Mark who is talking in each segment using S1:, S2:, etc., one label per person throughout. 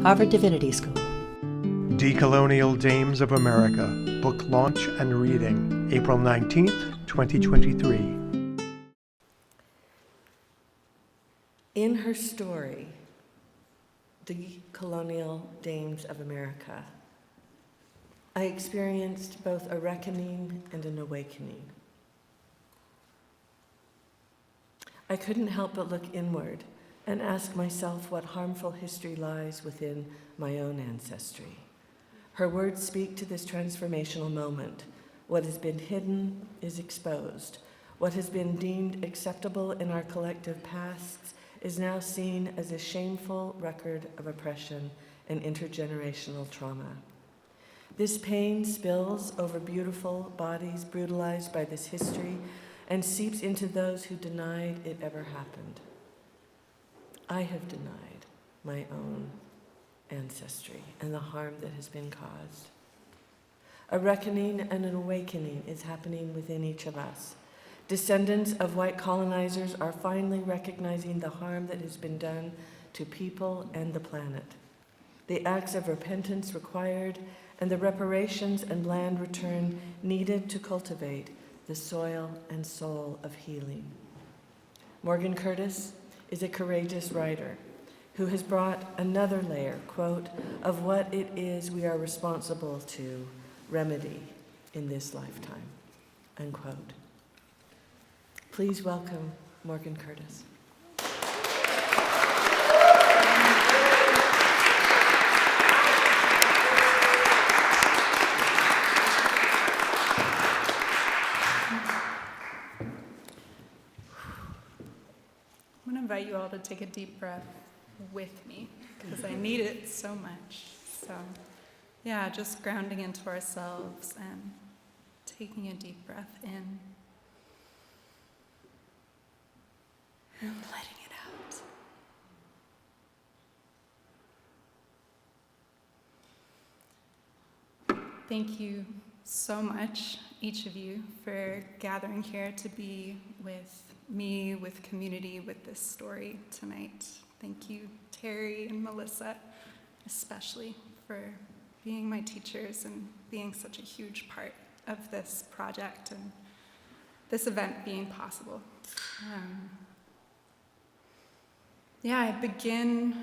S1: Harvard Divinity School.
S2: Decolonial Dames of America, book launch and reading, April 19th, 2023.
S3: In her story, Decolonial Dames of America, I experienced both a reckoning and an awakening. I couldn't help but look inward and ask myself what harmful history lies within my own ancestry. Her words speak to this transformational moment. What has been hidden is exposed. What has been deemed acceptable in our collective pasts is now seen as a shameful record of oppression and intergenerational trauma. This pain spills over beautiful bodies brutalized by this history and seeps into those who denied it ever happened. I have denied my own ancestry and the harm that has been caused. A reckoning and an awakening is happening within each of us. Descendants of white colonizers are finally recognizing the harm that has been done to people and the planet. The acts of repentance required and the reparations and land return needed to cultivate the soil and soul of healing. Morgan Curtis is a courageous writer who has brought another layer, quote, of what it is we are responsible to remedy in this lifetime, unquote. Please welcome Morgan Curtis.
S4: I'm going to invite you all to take a deep breath with me because I need it so much. So, yeah, just grounding into ourselves and taking a deep breath in and letting it out. Thank you so much, each of you, for gathering here to be with me, with community, with this story tonight. Thank you, Terry and Melissa, especially for being my teachers and being such a huge part of this project and this event being possible. I begin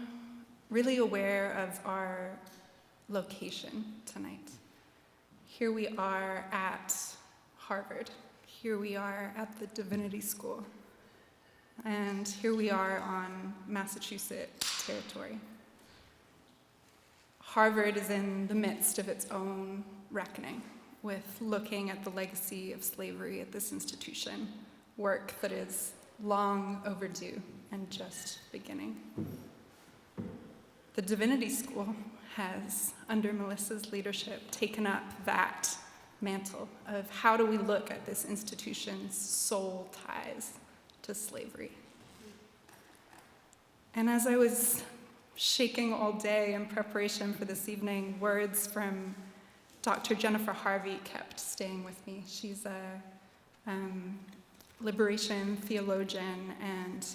S4: really aware of our location tonight. Here we are at Harvard. Here we are at the Divinity School. And here we are on Massachusetts territory. Harvard is in the midst of its own reckoning with looking at the legacy of slavery at this institution, work that is long overdue and just beginning. The Divinity School has, under Melissa's leadership, taken up that mantle of how do we look at this institution's soul ties to slavery. And as I was shaking all day in preparation for this evening, words from Dr. Jennifer Harvey kept staying with me. She's a liberation theologian, and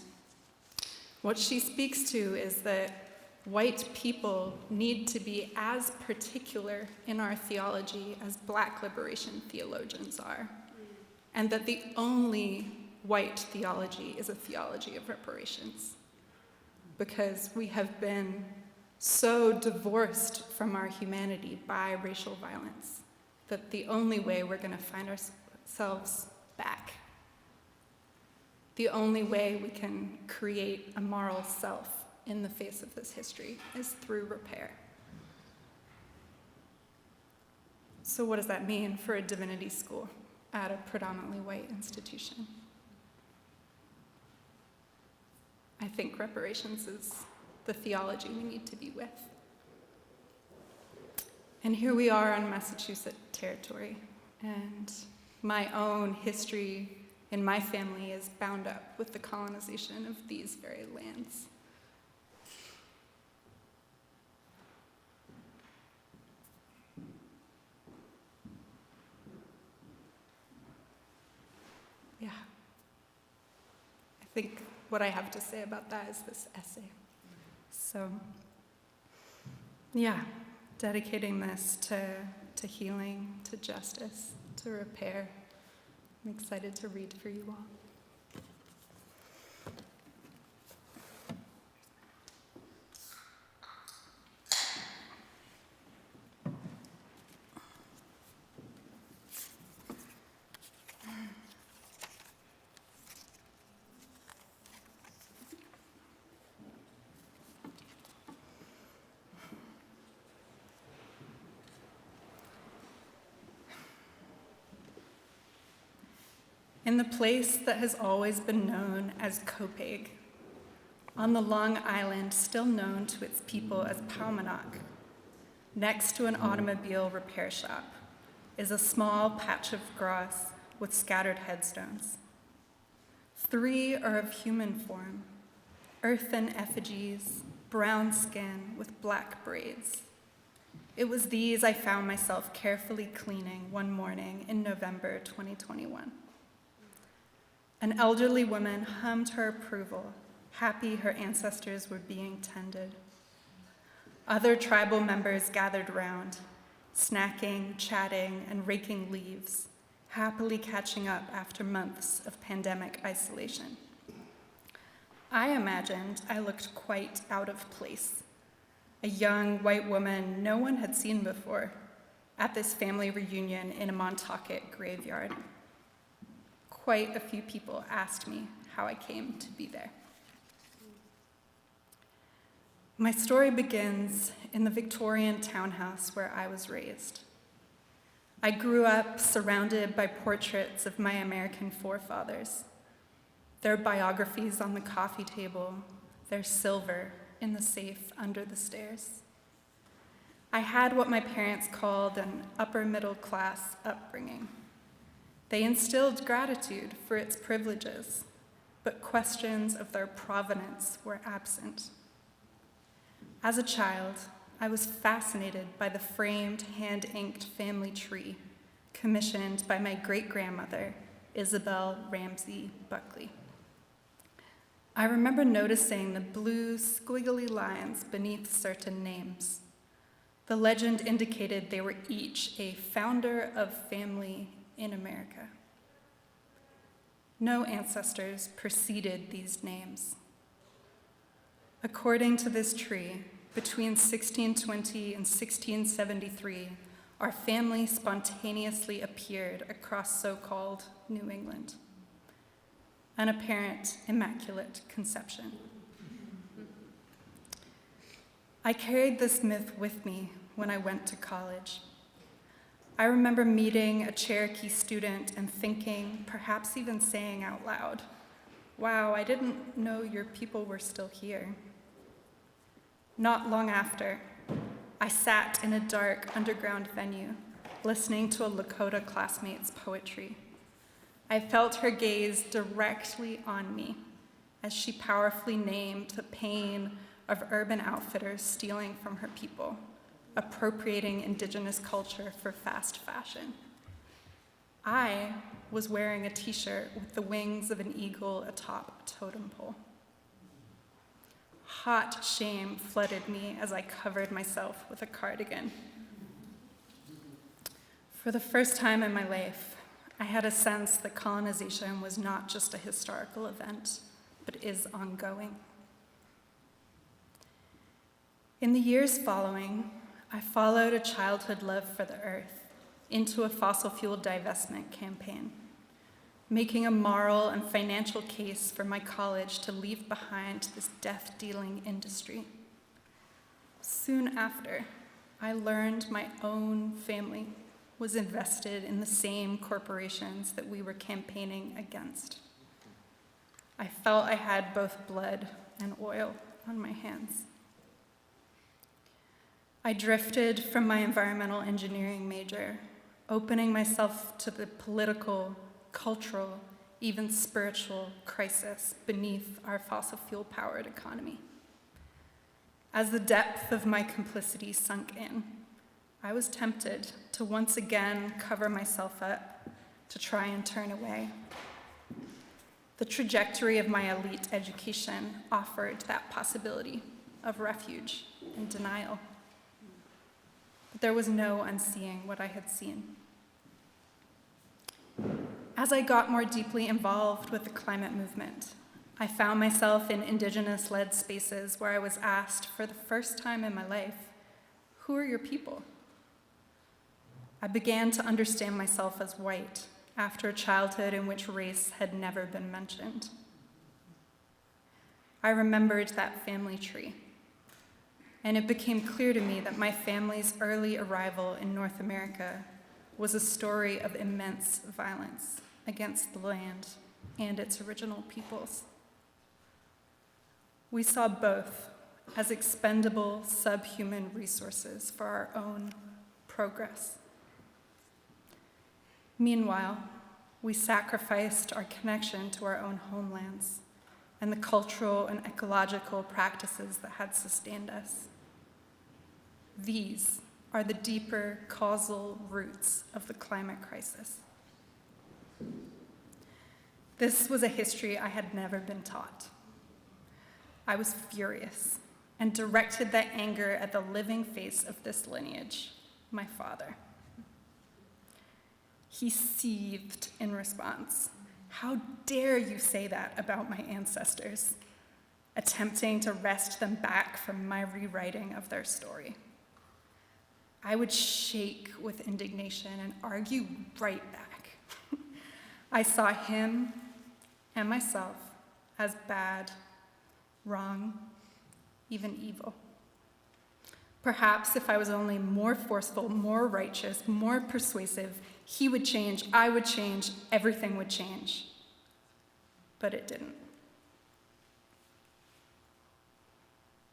S4: what she speaks to is that white people need to be as particular in our theology as Black liberation theologians are, and that the only white theology is a theology of reparations, because we have been so divorced from our humanity by racial violence that the only way we're going to find ourselves back, the only way we can create a moral self in the face of this history is through repair. So what does that mean for a divinity school at a predominantly white institution? I think reparations is the theology we need to be with. And here we are on Massachusetts territory, and my own history in my family is bound up with the colonization of these very lands. Yeah. I think what I have to say about that is this essay. So Dedicating this to healing, to justice, to repair. I'm excited to read for you all. In the place that has always been known as Copaig, on the Long Island still known to its people as Paumanok, next to an automobile repair shop, is a small patch of grass with scattered headstones. 3 are of human form, earthen effigies, brown skin with black braids. It was these I found myself carefully cleaning one morning in November 2021. An elderly woman hummed her approval, happy her ancestors were being tended. Other tribal members gathered round, snacking, chatting, and raking leaves, happily catching up after months of pandemic isolation. I imagined I looked quite out of place, a young white woman no one had seen before at this family reunion in a Montauk graveyard. Quite a few people asked me how I came to be there. My story begins in the Victorian townhouse where I was raised. I grew up surrounded by portraits of my American forefathers, their biographies on the coffee table, their silver in the safe under the stairs. I had what my parents called an upper middle class upbringing. They instilled gratitude for its privileges, but questions of their provenance were absent. As a child, I was fascinated by the framed, hand-inked family tree commissioned by my great-grandmother, Isabel Ramsey Buckley. I remember noticing the blue, squiggly lines beneath certain names. The legend indicated they were each a founder of family in America. No ancestors preceded these names. According to this tree, between 1620 and 1673, our family spontaneously appeared across so-called New England. An apparent immaculate conception. I carried this myth with me when I went to college. I remember meeting a Cherokee student and thinking, perhaps even saying out loud, "Wow, I didn't know your people were still here." Not long after, I sat in a dark underground venue, listening to a Lakota classmate's poetry. I felt her gaze directly on me as she powerfully named the pain of urban outfitters stealing from her people, appropriating indigenous culture for fast fashion. I was wearing a t-shirt with the wings of an eagle atop a totem pole. Hot shame flooded me as I covered myself with a cardigan. For the first time in my life, I had a sense that colonization was not just a historical event, but is ongoing. In the years following, I followed a childhood love for the earth into a fossil fuel divestment campaign, making a moral and financial case for my college to leave behind this death-dealing industry. Soon after, I learned my own family was invested in the same corporations that we were campaigning against. I felt I had both blood and oil on my hands. I drifted from my environmental engineering major, opening myself to the political, cultural, even spiritual crisis beneath our fossil fuel-powered economy. As the depth of my complicity sunk in, I was tempted to once again cover myself up, to try and turn away. The trajectory of my elite education offered that possibility of refuge and denial. there was no unseeing what I had seen. As I got more deeply involved with the climate movement, I found myself in Indigenous-led spaces where I was asked for the first time in my life, who are your people? I began to understand myself as white after a childhood in which race had never been mentioned. I remembered that family tree, and it became clear to me that my family's early arrival in North America was a story of immense violence against the land and its original peoples. We saw both as expendable subhuman resources for our own progress. Meanwhile, we sacrificed our connection to our own homelands and the cultural and ecological practices that had sustained us. These are the deeper causal roots of the climate crisis. This was a history I had never been taught. I was furious and directed that anger at the living face of this lineage, my father. He seethed in response. How dare you say that about my ancestors, attempting to wrest them back from my rewriting of their story. I would shake with indignation and argue right back. I saw him and myself as bad, wrong, even evil. Perhaps if I was only more forceful, more righteous, more persuasive, he would change, I would change, everything would change. But it didn't.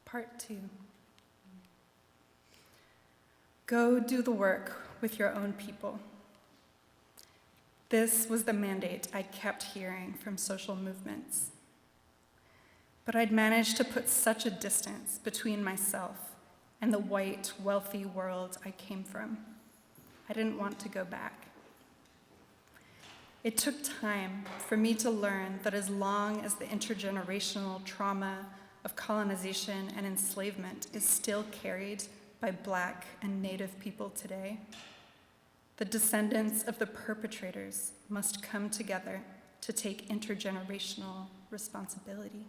S4: Part 2. Go do the work with your own people. This was the mandate I kept hearing from social movements. But I'd managed to put such a distance between myself and the white, wealthy world I came from. I didn't want to go back. It took time for me to learn that as long as the intergenerational trauma of colonization and enslavement is still carried by Black and Native people today, the descendants of the perpetrators must come together to take intergenerational responsibility.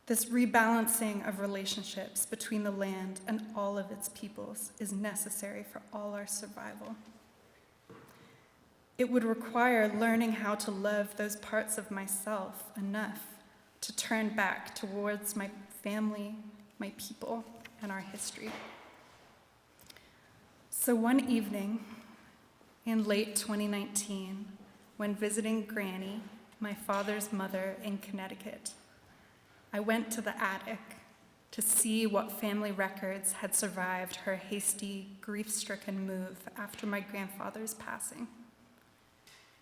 S4: This rebalancing of relationships between the land and all of its peoples is necessary for all our survival. It would require learning how to love those parts of myself enough to turn back towards my family, my people, and our history. So one evening in late 2019, when visiting Granny, my father's mother in Connecticut, I went to the attic to see what family records had survived her hasty, grief-stricken move after my grandfather's passing.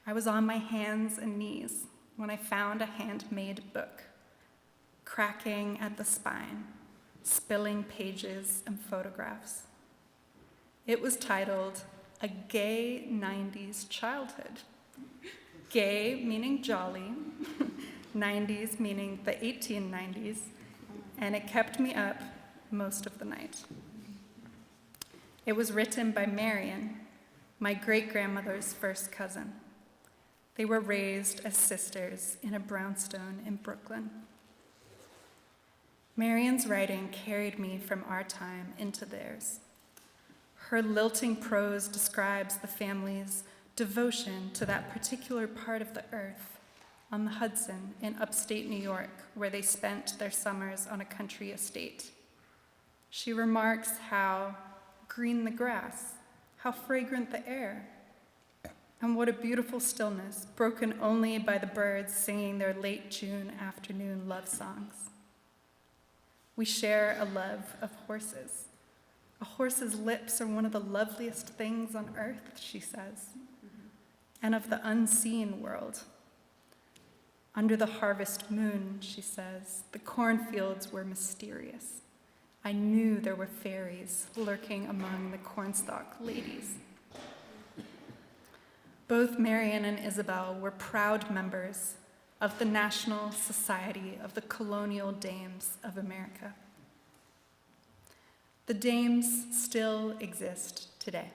S4: I was on my hands and knees when I found a handmade book, cracking at the spine, spilling pages and photographs. It was titled, A Gay 90s Childhood. Gay meaning jolly, 90s meaning the 1890s, and it kept me up most of the night. It was written by Marion, my great-grandmother's first cousin. They were raised as sisters in a brownstone in Brooklyn. Marion's writing carried me from our time into theirs. Her lilting prose describes the family's devotion to that particular part of the earth on the Hudson in upstate New York, where they spent their summers on a country estate. She remarks how green the grass, how fragrant the air, and what a beautiful stillness, broken only by the birds singing their late June afternoon love songs. We share a love of horses. A horse's lips are one of the loveliest things on earth, she says, and of the unseen world. Under the harvest moon, she says, the cornfields were mysterious. I knew there were fairies lurking among the cornstalk ladies. Both Marion and Isabel were proud members of the National Society of the Colonial Dames of America. the Dames still exist today.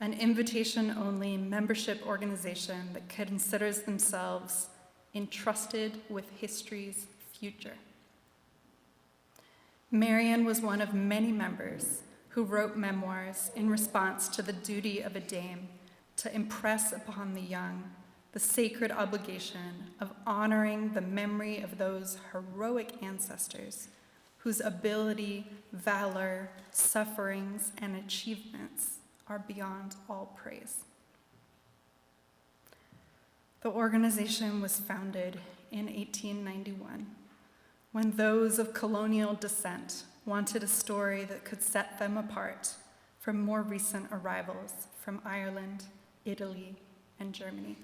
S4: An invitation-only membership organization that considers themselves entrusted with history's future. Marian was one of many members who wrote memoirs in response to the duty of a dame to impress upon the young the sacred obligation of honoring the memory of those heroic ancestors whose ability, valor, sufferings, and achievements are beyond all praise. The organization was founded in 1891 when those of colonial descent wanted a story that could set them apart from more recent arrivals from Ireland, Italy, and Germany.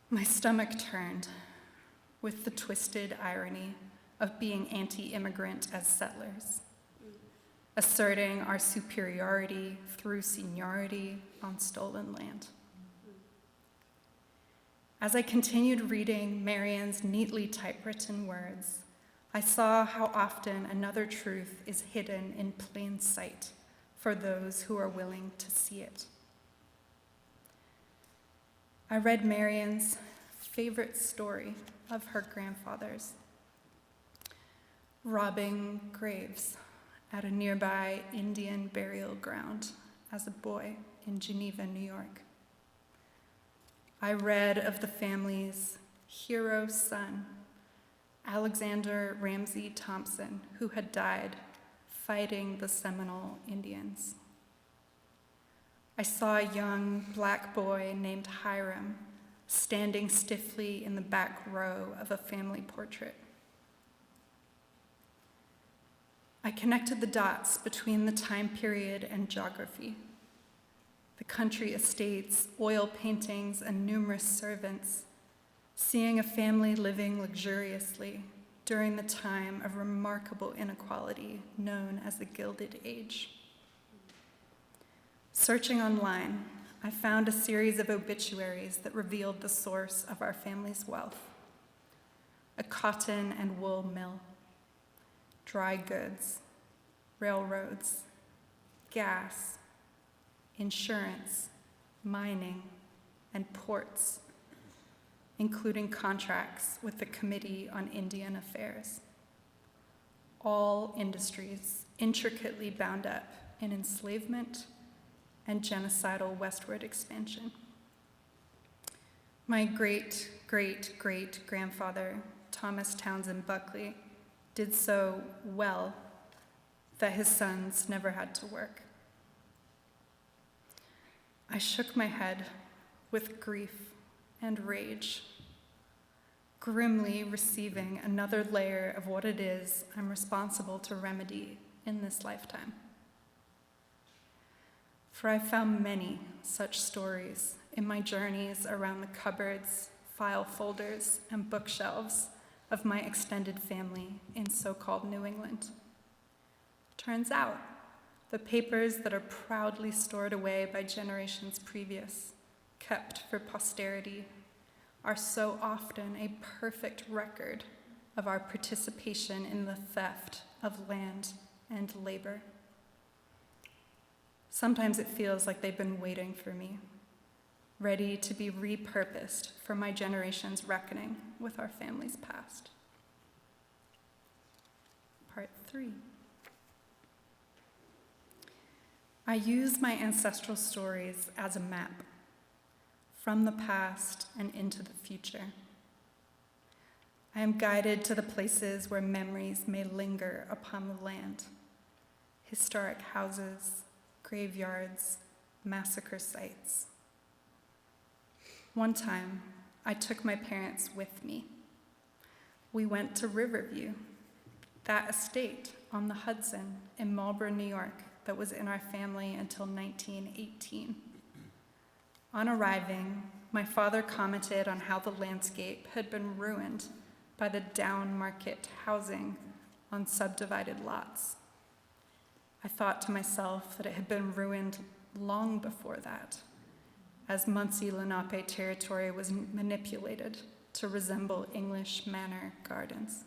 S4: My stomach turned with the twisted irony of being anti-immigrant as settlers, asserting our superiority through seniority on stolen land. As I continued reading Marian's neatly typewritten words, I saw how often another truth is hidden in plain sight for those who are willing to see it. I read Marian's favorite story of her grandfather's, robbing graves at a nearby Indian burial ground as a boy in Geneva, New York. I read of the family's hero son, Alexander Ramsey Thompson, who had died fighting the Seminole Indians. I saw a young black boy named Hiram standing stiffly in the back row of a family portrait. I connected the dots between the time period and geography. The country estates, oil paintings, and numerous servants, seeing a family living luxuriously during the time of remarkable inequality known as the Gilded Age. Searching online, I found a series of obituaries that revealed the source of our family's wealth: a cotton and wool mill, dry goods, railroads, gas, insurance, mining, and ports, including contracts with the Committee on Indian Affairs. All industries intricately bound up in enslavement and genocidal westward expansion. My great-great-great-grandfather, Thomas Townsend Buckley, did so well that his sons never had to work. I shook my head with grief and rage, grimly receiving another layer of what it is I'm responsible to remedy in this lifetime. For I found many such stories in my journeys around the cupboards, file folders, and bookshelves of my extended family in so-called New England. Turns out, the papers that are proudly stored away by generations previous, kept for posterity, are so often a perfect record of our participation in the theft of land and labor. Sometimes it feels like they've been waiting for me, ready to be repurposed for my generation's reckoning with our family's past. Part 3. I use my ancestral stories as a map from the past and into the future. I am guided to the places where memories may linger upon the land: historic houses, graveyards, massacre sites. One time, I took my parents with me. We went to Riverview, that estate on the Hudson in Marlborough, New York, that was in our family until 1918. On arriving, my father commented on how the landscape had been ruined by the down-market housing on subdivided lots. I thought to myself that it had been ruined long before that, as Muncie Lenape territory was manipulated to resemble English manor gardens.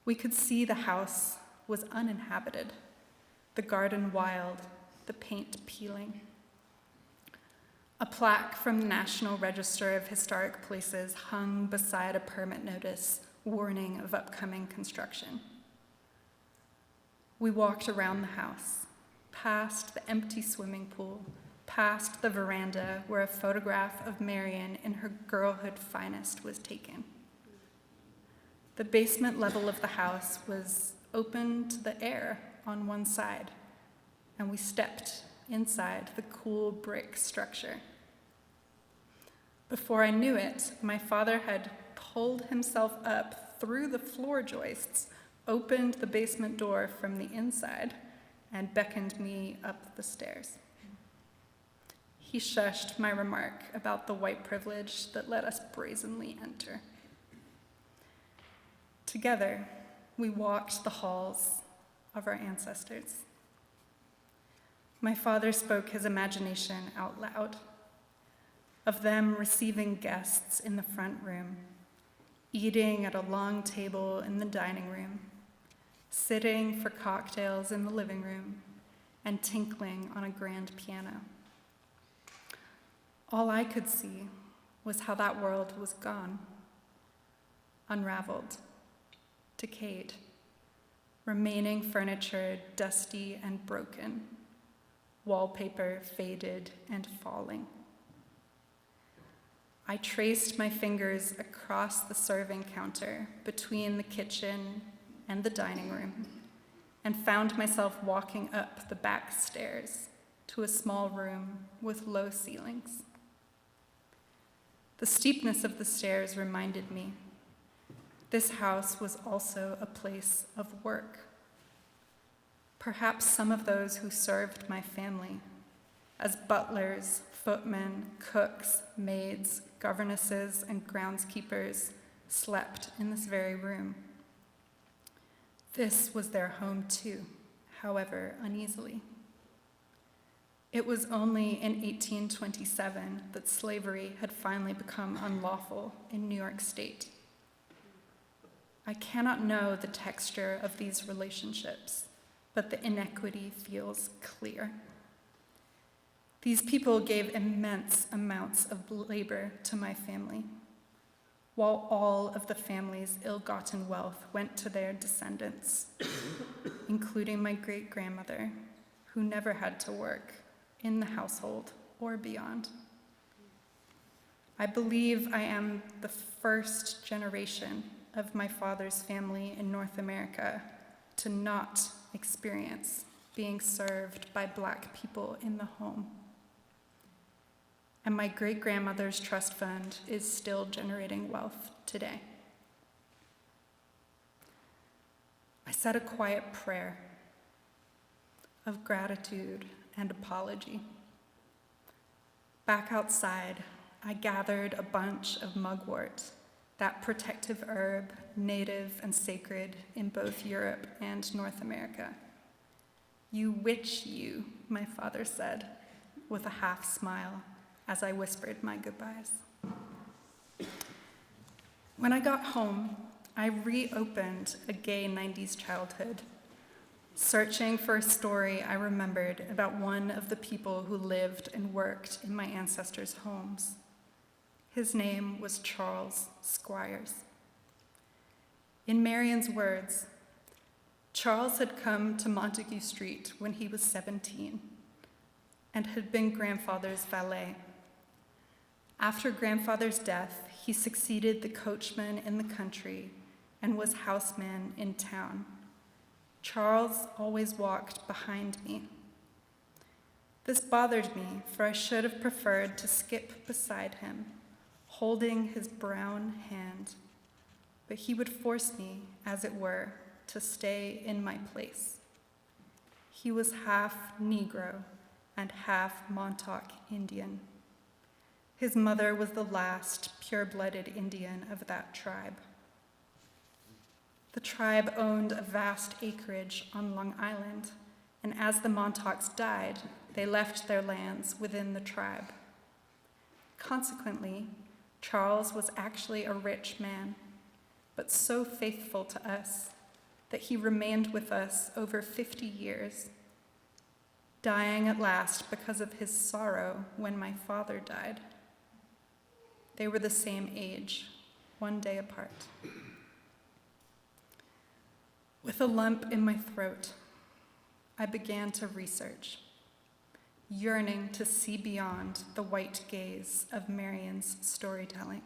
S4: We could see the house was uninhabited, the garden wild, the paint peeling. A plaque from the National Register of Historic Places hung beside a permit notice warning of upcoming construction. We walked around the house, past the empty swimming pool, past the veranda where a photograph of Marion in her girlhood finest was taken. The basement level of the house was open to the air on one side, and we stepped inside the cool brick structure. Before I knew it, my father had pulled himself up through the floor joists, opened the basement door from the inside, and beckoned me up the stairs. He shushed my remark about the white privilege that let us brazenly enter. Together, we walked the halls of our ancestors. My father spoke his imagination out loud, of them receiving guests in the front room, eating at a long table in the dining room, sitting for cocktails in the living room, and tinkling on a grand piano. All I could see was how that world was gone, unraveled, decayed, remaining furniture dusty and broken, wallpaper faded and falling. I traced my fingers across the serving counter between the kitchen and the dining room and found myself walking up the back stairs to a small room with low ceilings. The steepness of the stairs reminded me this house was also a place of work. Perhaps some of those who served my family as butlers, footmen, cooks, maids, governesses, and groundskeepers slept in this very room. This was their home too, however uneasily. It was only in 1827 that slavery had finally become unlawful in New York State. I cannot know the texture of these relationships, but the inequity feels clear. These people gave immense amounts of labor to my family, while all of the family's ill-gotten wealth went to their descendants, including my great-grandmother, who never had to work in the household or beyond. I believe I am the first generation of my father's family in North America to not experience being served by Black people in the home. And my great-grandmother's trust fund is still generating wealth today. I said a quiet prayer of gratitude and apology. Back outside, I gathered a bunch of mugwort, that protective herb, native and sacred in both Europe and North America. "You witch you," my father said, with a half smile as I whispered my goodbyes. When I got home, I reopened a gay 90s childhood, searching for a story I remembered about one of the people who lived and worked in my ancestors' homes. His name was Charles Squires. In Marion's words, Charles had come to Montague Street when he was 17 and had been grandfather's valet. After grandfather's death, he succeeded the coachman in the country and was houseman in town. Charles always walked behind me. This bothered me, for I should have preferred to skip beside him, holding his brown hand, but he would force me, as it were, to stay in my place. He was half Negro and half Montauk Indian. His mother was the last pure-blooded Indian of that tribe. The tribe owned a vast acreage on Long Island, and as the Montauks died, they left their lands within the tribe. Consequently, Charles was actually a rich man, but so faithful to us that he remained with us over 50 years, dying at last because of his sorrow when my father died. They were the same age, 1 day apart. With a lump in my throat, I began to research, yearning to see beyond the white gaze of Marion's storytelling.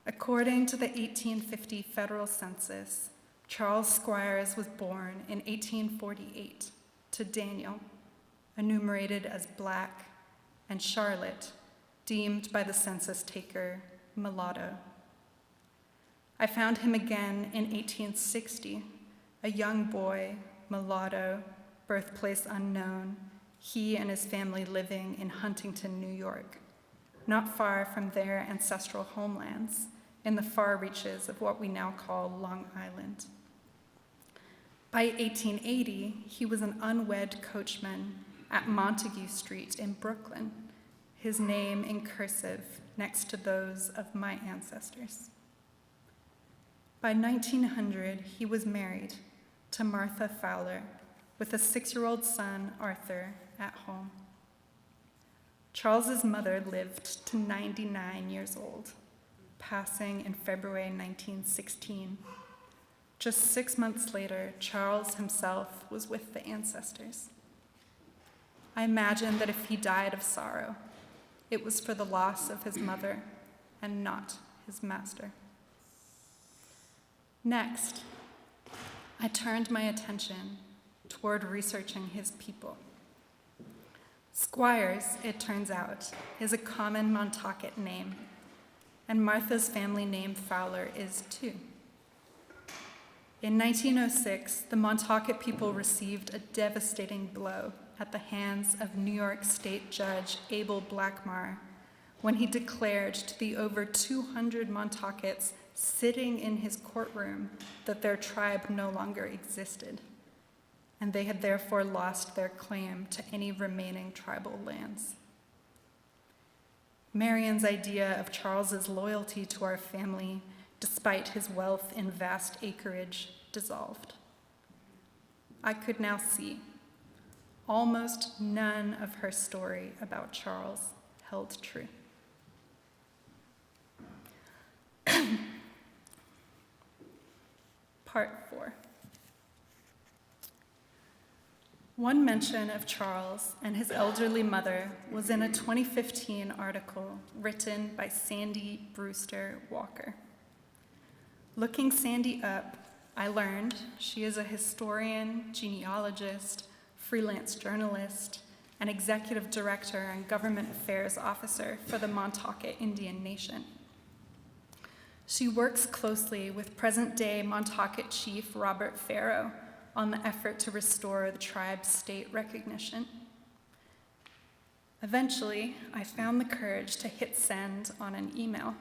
S4: According to the 1850 federal census, Charles Squires was born in 1848 to Daniel, enumerated as Black, and Charlotte, deemed by the census taker mulatto. I found him again in 1860, a young boy, mulatto, birthplace unknown, he and his family living in Huntington, New York, not far from their ancestral homelands in the far reaches of what we now call Long Island. By 1880, he was an unwed coachman at Montague Street in Brooklyn, his name in cursive next to those of my ancestors. By 1900, he was married to Martha Fowler with a 6-year-old son, Arthur, at home. Charles's mother lived to 99 years old, passing in February 1916. Just 6 months later, Charles himself was with the ancestors. I imagine that if he died of sorrow, it was for the loss of his mother and not his master. Next, I turned my attention toward researching his people. Squires, it turns out, is a common Montaukett name, and Martha's family name Fowler is too. In 1906, the Montaukett people received a devastating blow at the hands of New York State Judge Abel Blackmar when he declared to the over 200 Montauketts sitting in his courtroom that their tribe no longer existed, and they had therefore lost their claim to any remaining tribal lands. Marion's idea of Charles's loyalty to our family, despite his wealth in vast acreage, dissolved. I could now see almost none of her story about Charles held true. Part 4. One mention of Charles and his elderly mother was in a 2015 article written by Sandy Brewster Walker. Looking Sandy up, I learned she is a historian, genealogist, freelance journalist, and executive director and government affairs officer for the Montaukett Indian Nation. She works closely with present-day Montaukett chief Robert Farrow on the effort to restore the tribe's state recognition. Eventually, I found the courage to hit send on an email,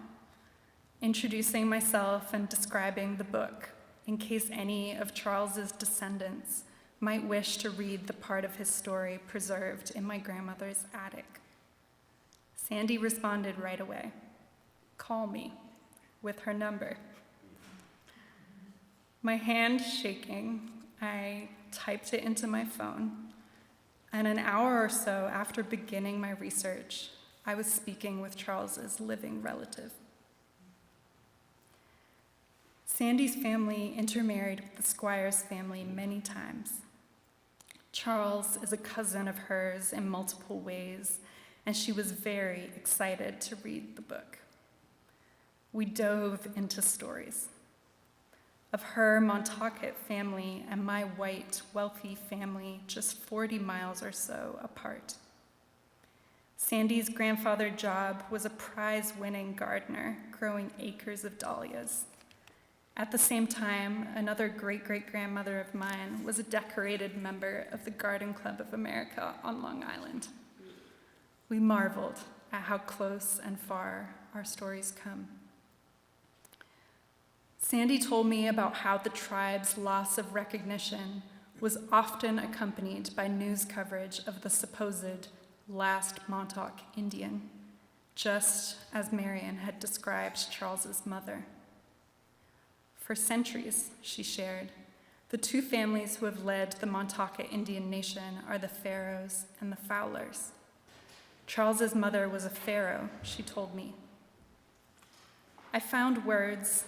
S4: introducing myself and describing the book in case any of Charles's descendants might wish to read the part of his story preserved in my grandmother's attic. Sandy responded right away, "Call me," with her number. My hand shaking, I typed it into my phone, and an hour or so after beginning my research, I was speaking with Charles's living relative. Sandy's family intermarried with the Squires family many times. Charles is a cousin of hers in multiple ways, and she was very excited to read the book. We dove into stories of her Montaukett family and my white, wealthy family just 40 miles or so apart. Sandy's grandfather's job was a prize-winning gardener growing acres of dahlias. At the same time, another great-great-grandmother of mine was a decorated member of the Garden Club of America on Long Island. We marveled at how close and far our stories come. Sandy told me about how the tribe's loss of recognition was often accompanied by news coverage of the supposed last Montauk Indian, just as Marion had described Charles's mother. For centuries, she shared, the two families who have led the Montauk Indian Nation are the Pharaohs and the Fowlers. Charles's mother was a pharaoh, she told me. I found words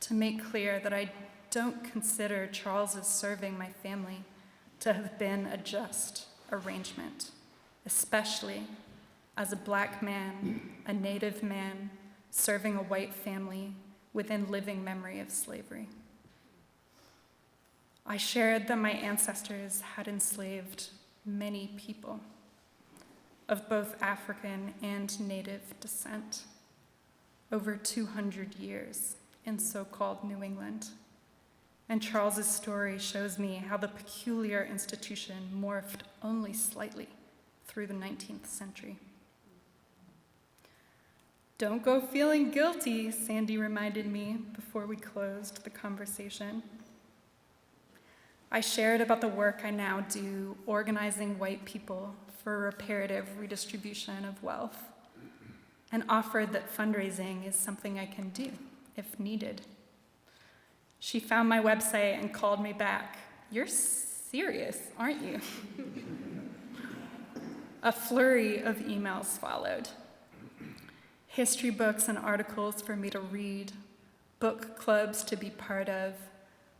S4: to make clear that I don't consider Charles's serving my family to have been a just arrangement, especially as a Black man, a Native man, serving a white family within living memory of slavery. I shared that my ancestors had enslaved many people of both African and Native descent over 200 years in so-called New England. And Charles's story shows me how the peculiar institution morphed only slightly through the 19th century. Don't go feeling guilty, Sandy reminded me before we closed the conversation. I shared about the work I now do organizing white people for reparative redistribution of wealth, and offered that fundraising is something I can do if needed. She found my website and called me back. You're serious, aren't you? A flurry of emails followed. History books and articles for me to read, book clubs to be part of,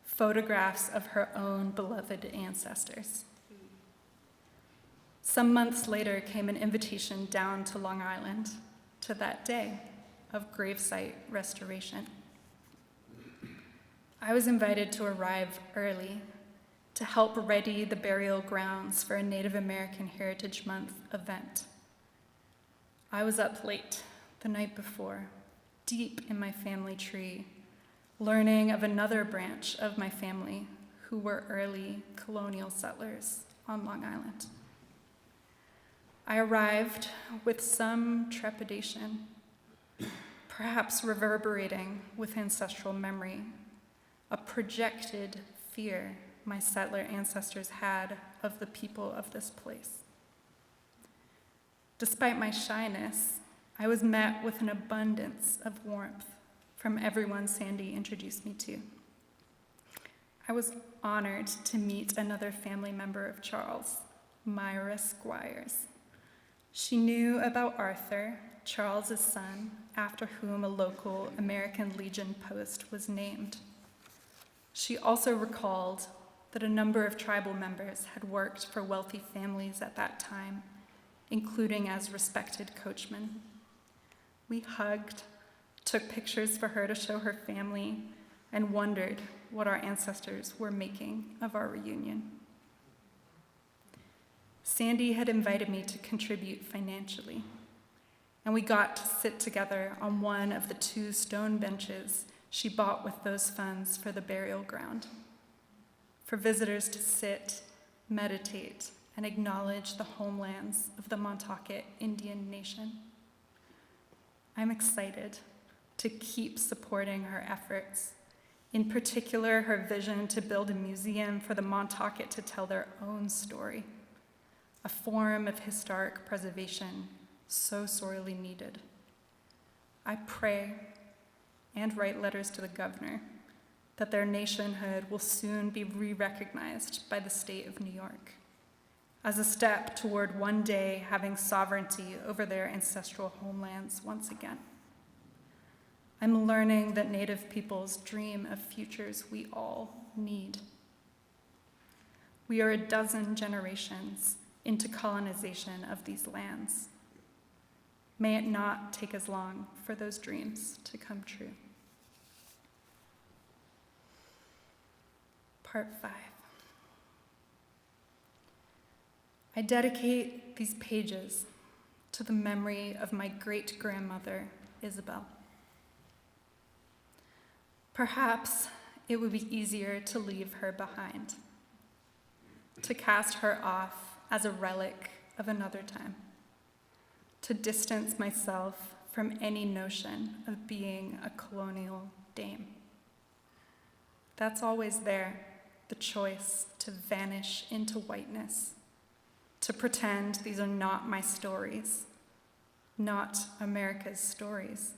S4: photographs of her own beloved ancestors. Some months later came an invitation down to Long Island to that day of gravesite restoration. I was invited to arrive early to help ready the burial grounds for a Native American Heritage Month event. I was up late the night before, deep in my family tree, learning of another branch of my family who were early colonial settlers on Long Island. I arrived with some trepidation, perhaps reverberating with ancestral memory, a projected fear my settler ancestors had of the people of this place. Despite my shyness, I was met with an abundance of warmth from everyone Sandy introduced me to. I was honored to meet another family member of Charles, Myra Squires. She knew about Arthur, Charles's son, after whom a local American Legion post was named. She also recalled that a number of tribal members had worked for wealthy families at that time, including as respected coachmen. We hugged, took pictures for her to show her family, and wondered what our ancestors were making of our reunion. Sandy had invited me to contribute financially, and we got to sit together on one of the 2 stone benches she bought with those funds for the burial ground, for visitors to sit, meditate, and acknowledge the homelands of the Montauk Indian Nation. I'm excited to keep supporting her efforts, in particular her vision to build a museum for the Montauk to tell their own story, a form of historic preservation so sorely needed. I pray and write letters to the governor that their nationhood will soon be re-recognized by the state of New York as a step toward one day having sovereignty over their ancestral homelands once again. I'm learning that Native peoples dream of futures we all need. We are a dozen generations into colonization of these lands. May it not take as long for those dreams to come true. Part 5. I dedicate these pages to the memory of my great-grandmother, Isabel. Perhaps it would be easier to leave her behind, to cast her off as a relic of another time, to distance myself from any notion of being a colonial dame. That's always there, the choice to vanish into whiteness, to pretend these are not my stories, not America's stories.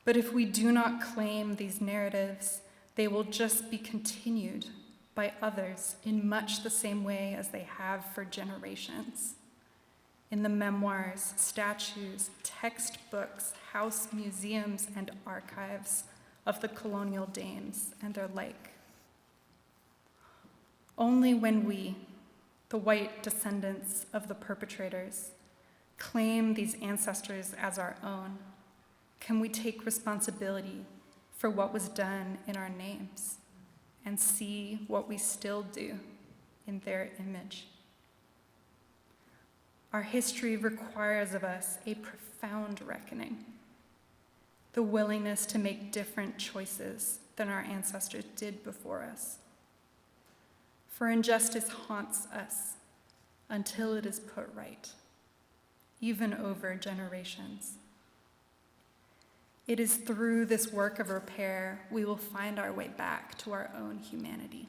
S4: But if we do not claim these narratives, they will just be continued by others in much the same way as they have for generations. In the memoirs, statues, textbooks, house museums, and archives of the colonial dames and their like. Only when we, the white descendants of the perpetrators, claim these ancestors as our own, can we take responsibility for what was done in our names and see what we still do in their image. Our history requires of us a profound reckoning, the willingness to make different choices than our ancestors did before us. For injustice haunts us until it is put right, even over generations. It is through this work of repair we will find our way back to our own humanity.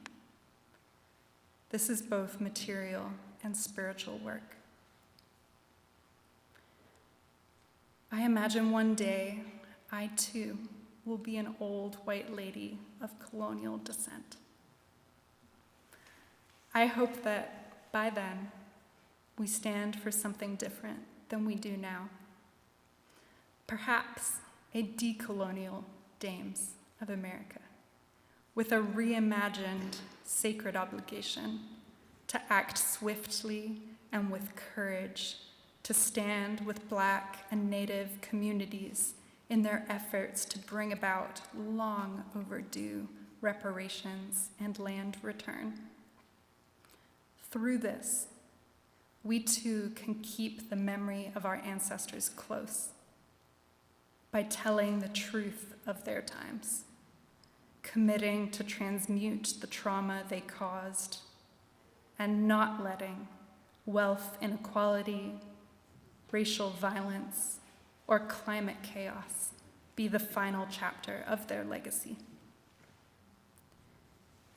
S4: This is both material and spiritual work. I imagine one day I too will be an old white lady of colonial descent. I hope that by then we stand for something different than we do now. Perhaps a decolonial Dames of America, with a reimagined sacred obligation to act swiftly and with courage to stand with Black and Native communities in their efforts to bring about long overdue reparations and land return. Through this, we too can keep the memory of our ancestors close by telling the truth of their times, committing to transmute the trauma they caused, and not letting wealth inequality, racial violence, or climate chaos be the final chapter of their legacy.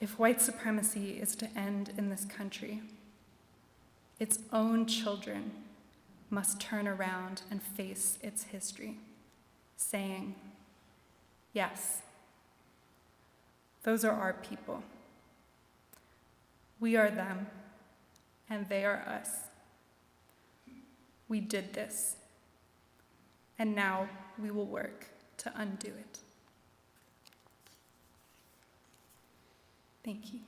S4: If white supremacy is to end in this country, its own children must turn around and face its history, saying, yes, those are our people. We are them, and they are us. We did this, and now we will work to undo it. Thank you.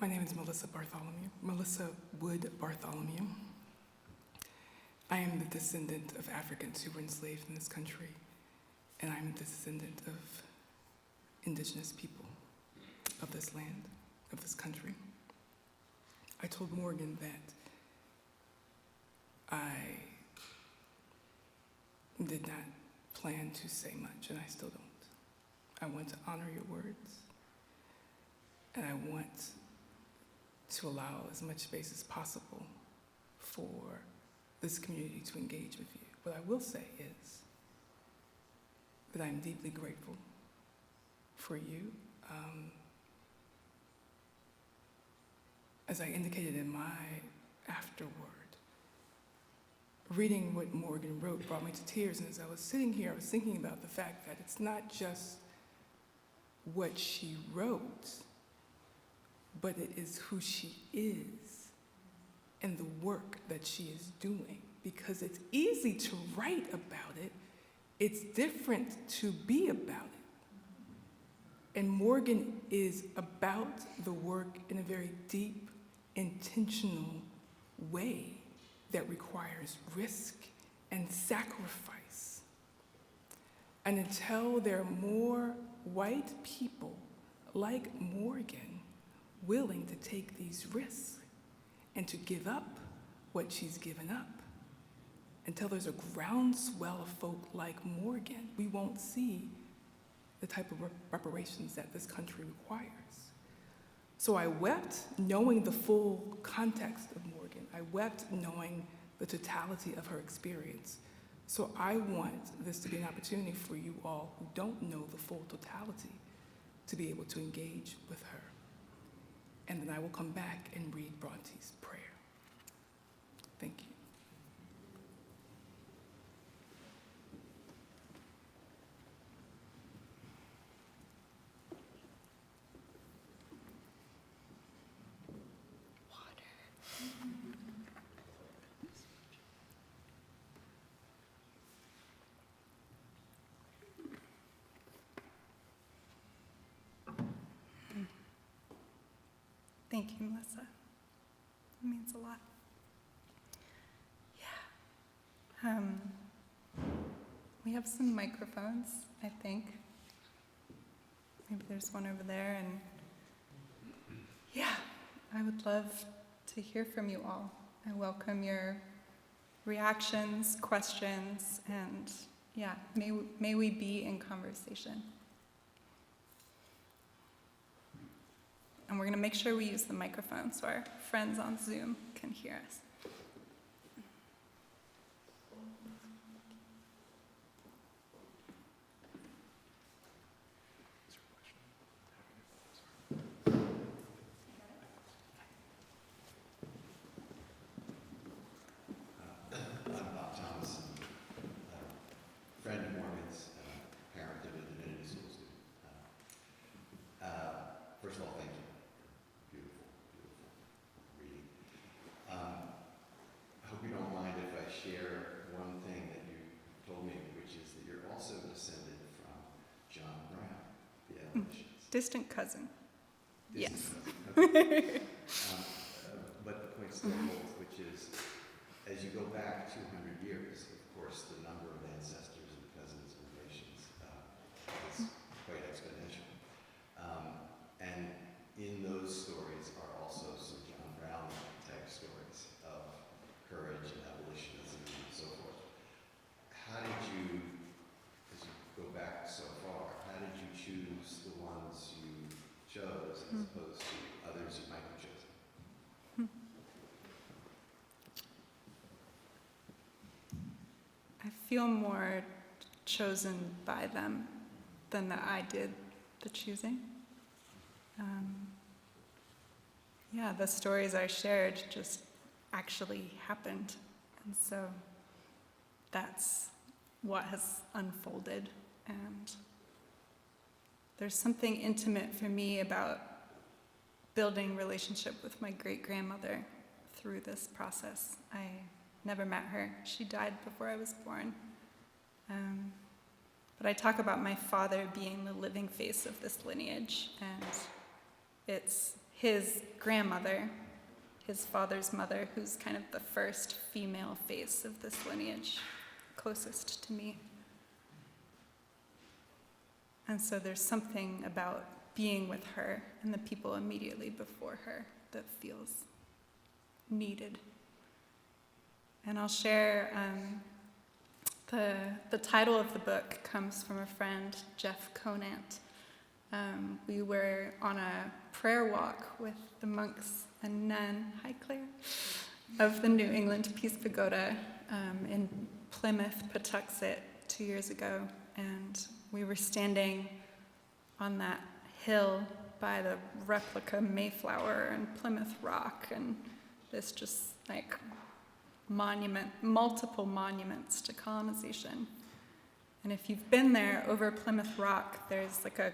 S1: My name is Melissa Bartholomew. I am the descendant of Africans who were enslaved in this country, and I'm a descendant of indigenous people of this land, of this country. I told Morgan that I did not plan to say much, and I still don't. I want to honor your words, and I want to allow as much space as possible for this community to engage with you. What I will say is that I'm deeply grateful for you. As I indicated in my afterword, reading what Morgan wrote brought me to tears, and as I was sitting here, I was thinking about the fact that it's not just what she wrote, but it is who she is and the work that she is doing. Because it's easy to write about it, it's different to be about it. And Morgan is about the work in a very deep, intentional way that requires risk and sacrifice. And until there are more white people like Morgan willing to take these risks and to give up what she's given up, until there's a groundswell of folk like Morgan, we won't see the type of reparations that this country requires. So I wept knowing the full context of Morgan. I wept knowing the totality of her experience. So I want this to be an opportunity for you all who don't know the full totality to be able to engage with her. And then I will come back and read Bronte's prayer. Thank you.
S4: Thank you, Melissa. It means a lot. Yeah. We have some microphones, I think. Maybe there's one over there. And yeah, I would love to hear from you all. I welcome your reactions, questions, and yeah, may we be in conversation. And we're going to make sure we use the microphone so our friends on Zoom can hear us.
S5: Friend of Morgan's, parent of a divinity school student. First of all, thank you. Beautiful, beautiful reading. I hope you don't mind if I share one thing that you told me, which is that you're also descended from John Brown, the abolitionists.
S4: Distant cousin. Yes.
S5: Okay. But the point still holds, which is, as you go back 200 years, of course, the number of ancestors and cousins and relations is quite exponential. And in those stories are also some John Brown type stories of courage and abolitionism and so forth. How did you, as you go back so far, how did you choose the ones you chose as opposed to others you might have chosen?
S4: I feel more chosen by them than that I did the choosing. Yeah, the stories I shared just actually happened. And so that's what has unfolded. And there's something intimate for me about building relationship with my great-grandmother through this process. I never met her. She died before I was born. But I talk about my father being the living face of this lineage, and it's his grandmother, his father's mother, who's kind of the first female face of this lineage, closest to me. And so there's something about being with her and the people immediately before her that feels needed. And I'll share, the title of the book comes from a friend, Jeff Conant. We were on a prayer walk with the monks and nun, hi Claire, of the New England Peace Pagoda in Plymouth, Patuxet 2 years ago. And we were standing on that hill by the replica Mayflower and Plymouth Rock, and this just like multiple monuments to colonization. And if you've been there over Plymouth Rock, there's like a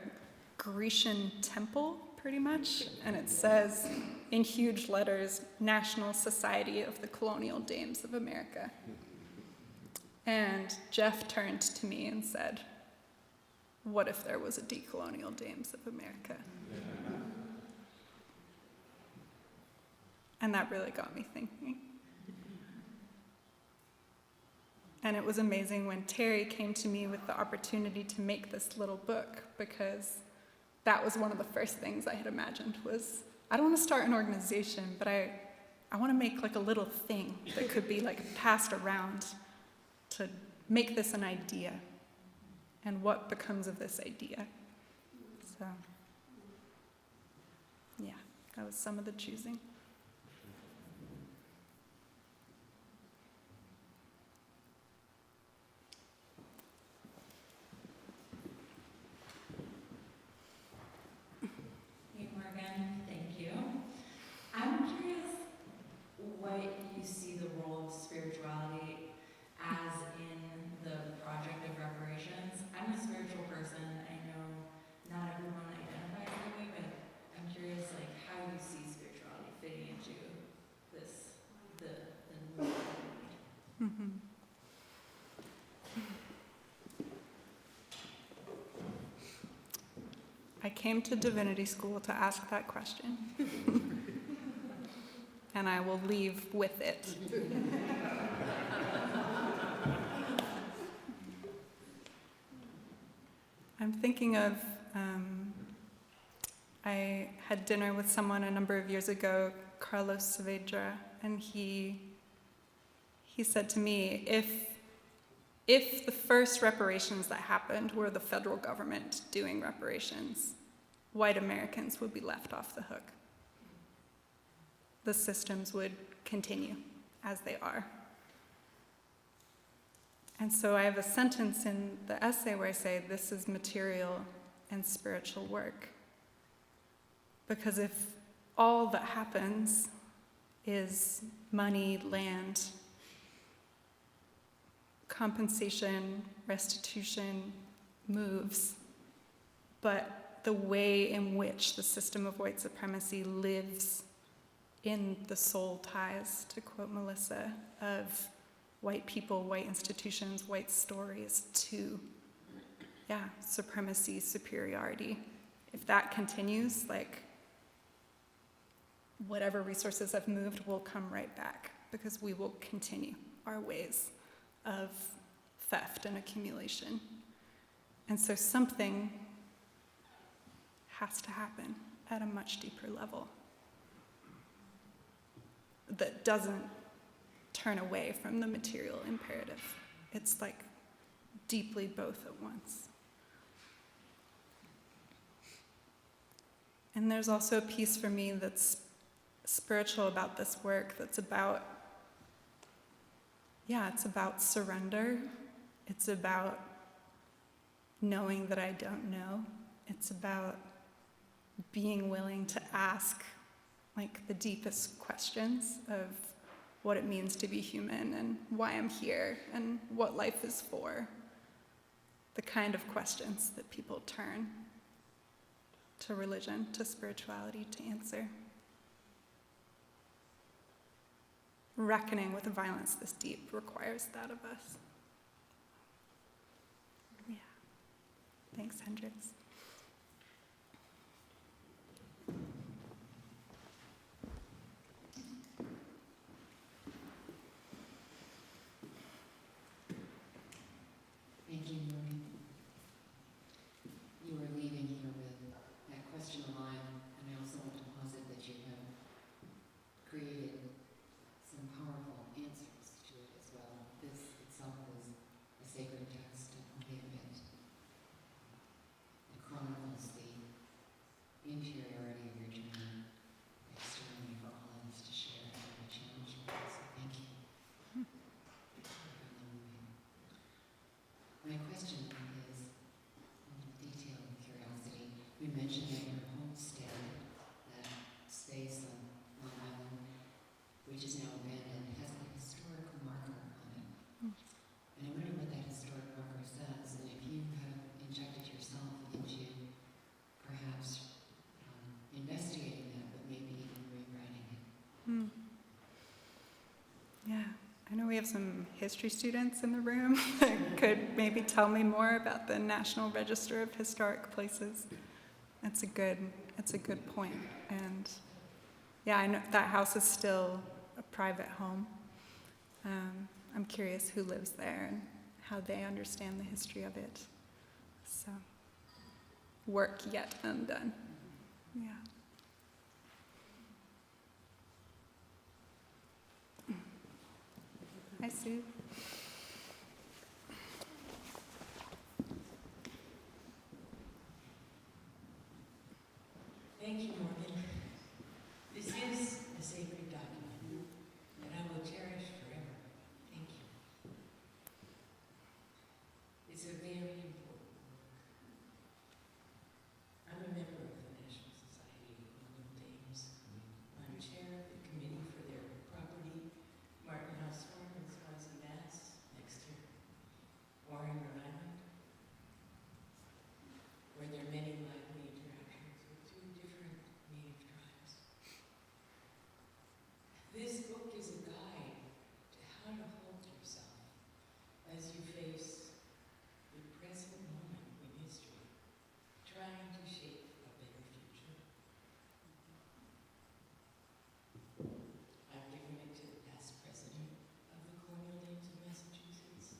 S4: Grecian temple, pretty much, and it says in huge letters, National Society of the Colonial Dames of America. And Jeff turned to me and said, what if there was a Decolonial Dames of America? And that really got me thinking. And it was amazing when Terry came to me with the opportunity to make this little book, because that was one of the first things I had imagined was, I don't want to start an organization, but I want to make like a little thing that could be like passed around to make this an idea, and what becomes of this idea. So, yeah, that was some of the choosing.
S6: Hey Morgan, thank you. I'm curious what you see the role of spirituality as in the project of reparations. I'm a spiritual person. I know not everyone identifies that way, but I'm curious like how you see spirituality fitting into this, the movement.
S4: Mm-hmm. I came to divinity school to ask that question. And I will leave with it. I'm thinking of, I had dinner with someone a number of years ago, Carlos Saavedra, and he said to me, if the first reparations that happened were the federal government doing reparations, white Americans would be left off the hook. The systems would continue as they are. And so I have a sentence in the essay where I say, this is material and spiritual work. Because if all that happens is money, land, compensation, restitution moves, but the way in which the system of white supremacy lives in the soul ties, to quote Melissa, of white people, white institutions, white stories to, supremacy, superiority. If that continues, like, whatever resources have moved will come right back, because we will continue our ways of theft and accumulation. And so something has to happen at a much deeper level that doesn't turn away from the material imperative. It's like deeply both at once. And there's also a piece for me that's spiritual about this work, that's about, it's about surrender. It's about knowing that I don't know. It's about being willing to ask like the deepest questions of what it means to be human and why I'm here and what life is for. The kind of questions that people turn to religion, to spirituality to answer. Reckoning with a violence this deep requires that of us. Yeah. Thanks, Hendrix.
S7: Thank you, Maureen. You are leaving here with that question alive, and I also want to posit that you have created some powerful answers to it as well. This itself is a sacred text, and the
S4: Yeah, I know we have some history students in the room that could maybe tell me more about the National Register of Historic Places. It's a good point. And yeah, I know that house is still a private home. I'm curious who lives there and how they understand the history of it. So, work yet undone. Yeah. Hi, Sue.
S8: Thank you, Morgan. This is a sacred document that I will cherish forever. Thank you. It's a very important work. I'm a member of the National Society of Colonial Dames. I'm chair of the committee for their property, Martin House Farm in Swansea, Mass, next to Warren, Rhode Island, where there are many lively interactions with two different native tribes. This book is a guide to how to hold yourself as you face the present moment in history, trying to shape a better future. I've given it to the past president of the Colonial Dames of Massachusetts,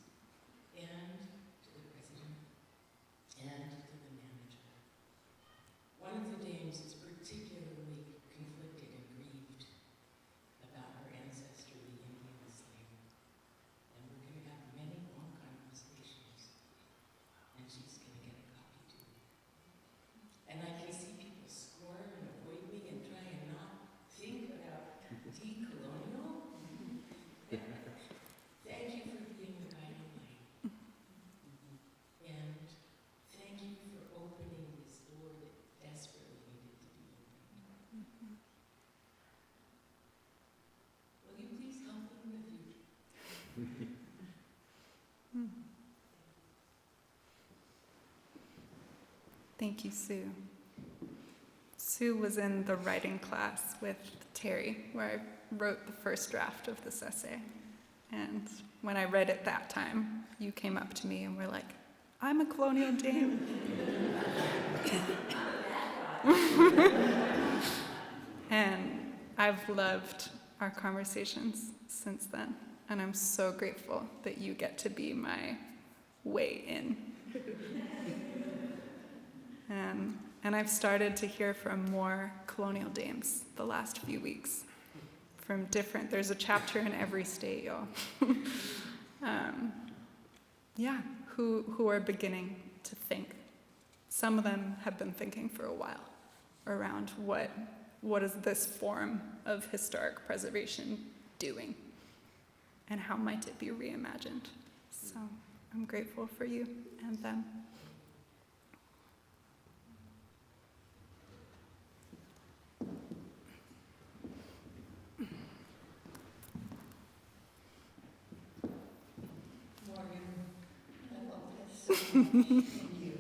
S8: and to the president, and to the manager. One of the dames is particularly conflicted and grieved about her ancestor, the Indian slave. And we're going to have many long conversations, and she's going to get a copy too. And I can see people squirm and avoid me and try and not think about decolonial. Thank you for being the guiding light. And thank you for opening this door that desperately needed to be opened. Will you please help me in the future?
S4: Thank you, Sue. Sue was in the writing class with Terry, where I wrote the first draft of this essay. And when I read it that time, you came up to me and were like, I'm a colonial dame. And I've loved our conversations since then. And I'm so grateful that you get to be my way in. And I've started to hear from more colonial dames the last few weeks. From different, there's a chapter in every state, y'all. Who are beginning to think. Some of them have been thinking for a while around what is this form of historic preservation doing, and how might it be reimagined. So I'm grateful for you and them.
S9: Morgan, I love this so much. Thank you.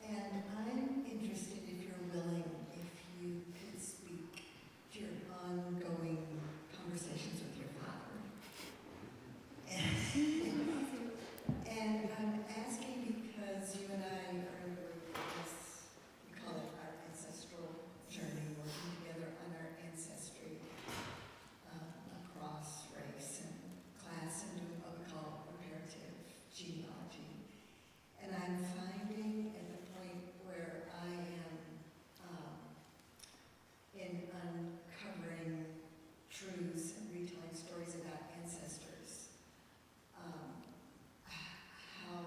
S9: And I'm interested, if you're willing, if you could speak to your ongoing conversations with your father. And I'm asking because you and I are in this, we call it our ancestral journey, working together on our ancestry across race and class and doing what we call reparative genealogy. And I'm finding at the point where I am in uncovering truths and retelling stories about ancestors, how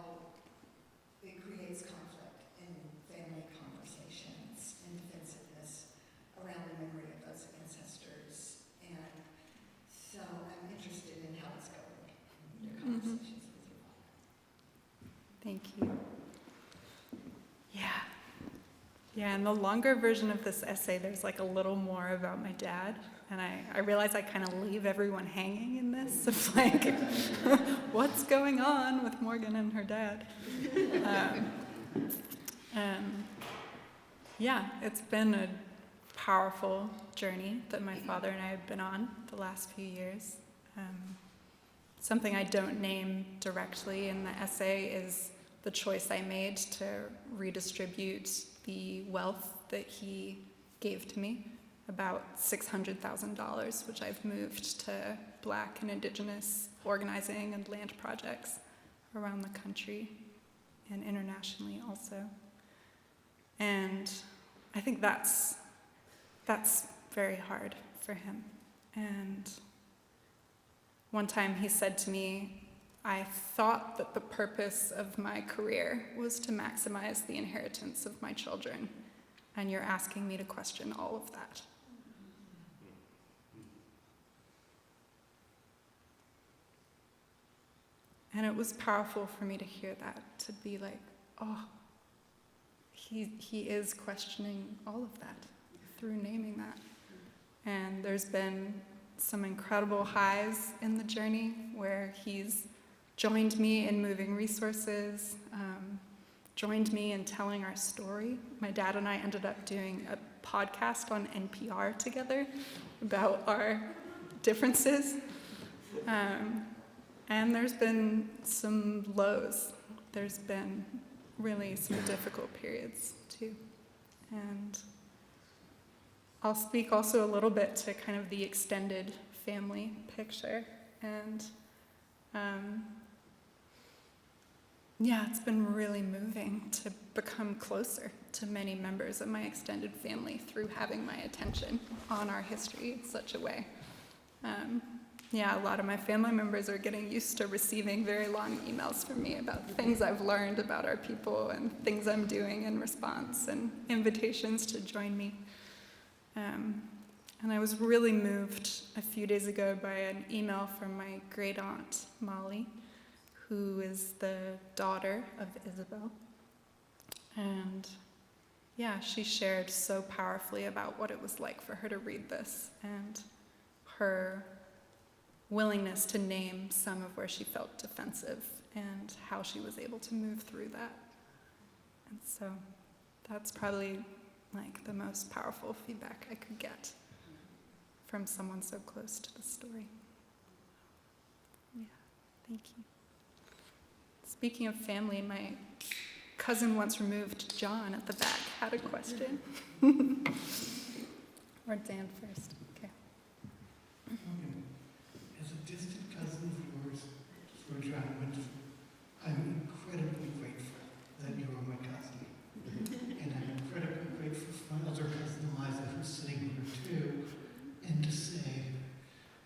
S9: it creates conflict in family conversations and defensiveness around the memory of those ancestors. And so I'm interested in how it's going in your conversations with your father.
S4: Thank you. Yeah, in the longer version of this essay, there's like a little more about my dad. And I realize I kind of leave everyone hanging in this of like, what's going on with Morgan and her dad? And yeah, it's been a powerful journey that my father and I have been on the last few years. Something I don't name directly in the essay is the choice I made to redistribute the wealth that he gave to me, about $600,000, which I've moved to Black and Indigenous organizing and land projects around the country and internationally also. And I think that's very hard for him. And one time he said to me, I thought that the purpose of my career was to maximize the inheritance of my children, and you're asking me to question all of that. And it was powerful for me to hear that, to be like, oh, he is questioning all of that through naming that. And there's been some incredible highs in the journey where he's joined me in moving resources, joined me in telling our story. My dad and I ended up doing a podcast on NPR together about our differences. And there's been some lows. There's been really some difficult periods too. And I'll speak also a little bit to kind of the extended family picture. And yeah, it's been really moving to become closer to many members of my extended family through having my attention on our history in such a way. Yeah, a lot of my family members are getting used to receiving very long emails from me about things I've learned about our people and things I'm doing in response and invitations to join me. And I was really moved a few days ago by an email from my great aunt, Molly, who is the daughter of Isabel. And yeah, she shared so powerfully about what it was like for her to read this and her willingness to name some of where she felt defensive and how she was able to move through that. And so that's probably like the most powerful feedback I could get from someone so close to the story. Yeah, thank you. Speaking of family, my cousin once removed, John at the back, had a question. Or Dan first. Okay.
S10: As a distant cousin of yours, through John Winthrop, I'm incredibly grateful that you are my cousin. And I'm incredibly grateful for my other cousin Eliza, who's sitting here too, and to say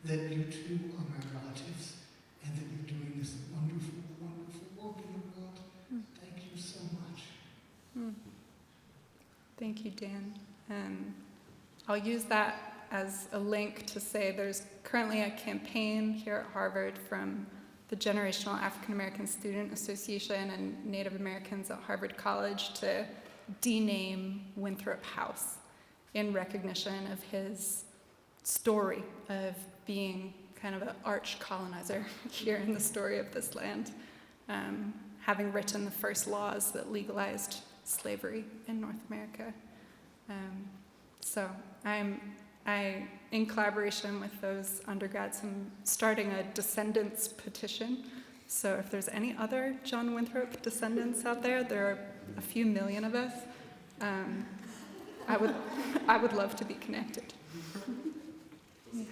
S10: that you too are my relatives and that you're doing this wonderful, wonderful work in the world. Thank you so much.
S4: Thank you, Dan. And I'll use that as a link to say there's currently a campaign here at Harvard from the Generational African American Student Association and Native Americans at Harvard College to dename Winthrop House in recognition of his story of being kind of an arch colonizer here in the story of this land, having written the first laws that legalized slavery in North America. So I, in collaboration with those undergrads, am starting a descendants petition. So if there's any other John Winthrop descendants out there, there are a few million of us, I would love to be connected. Yeah.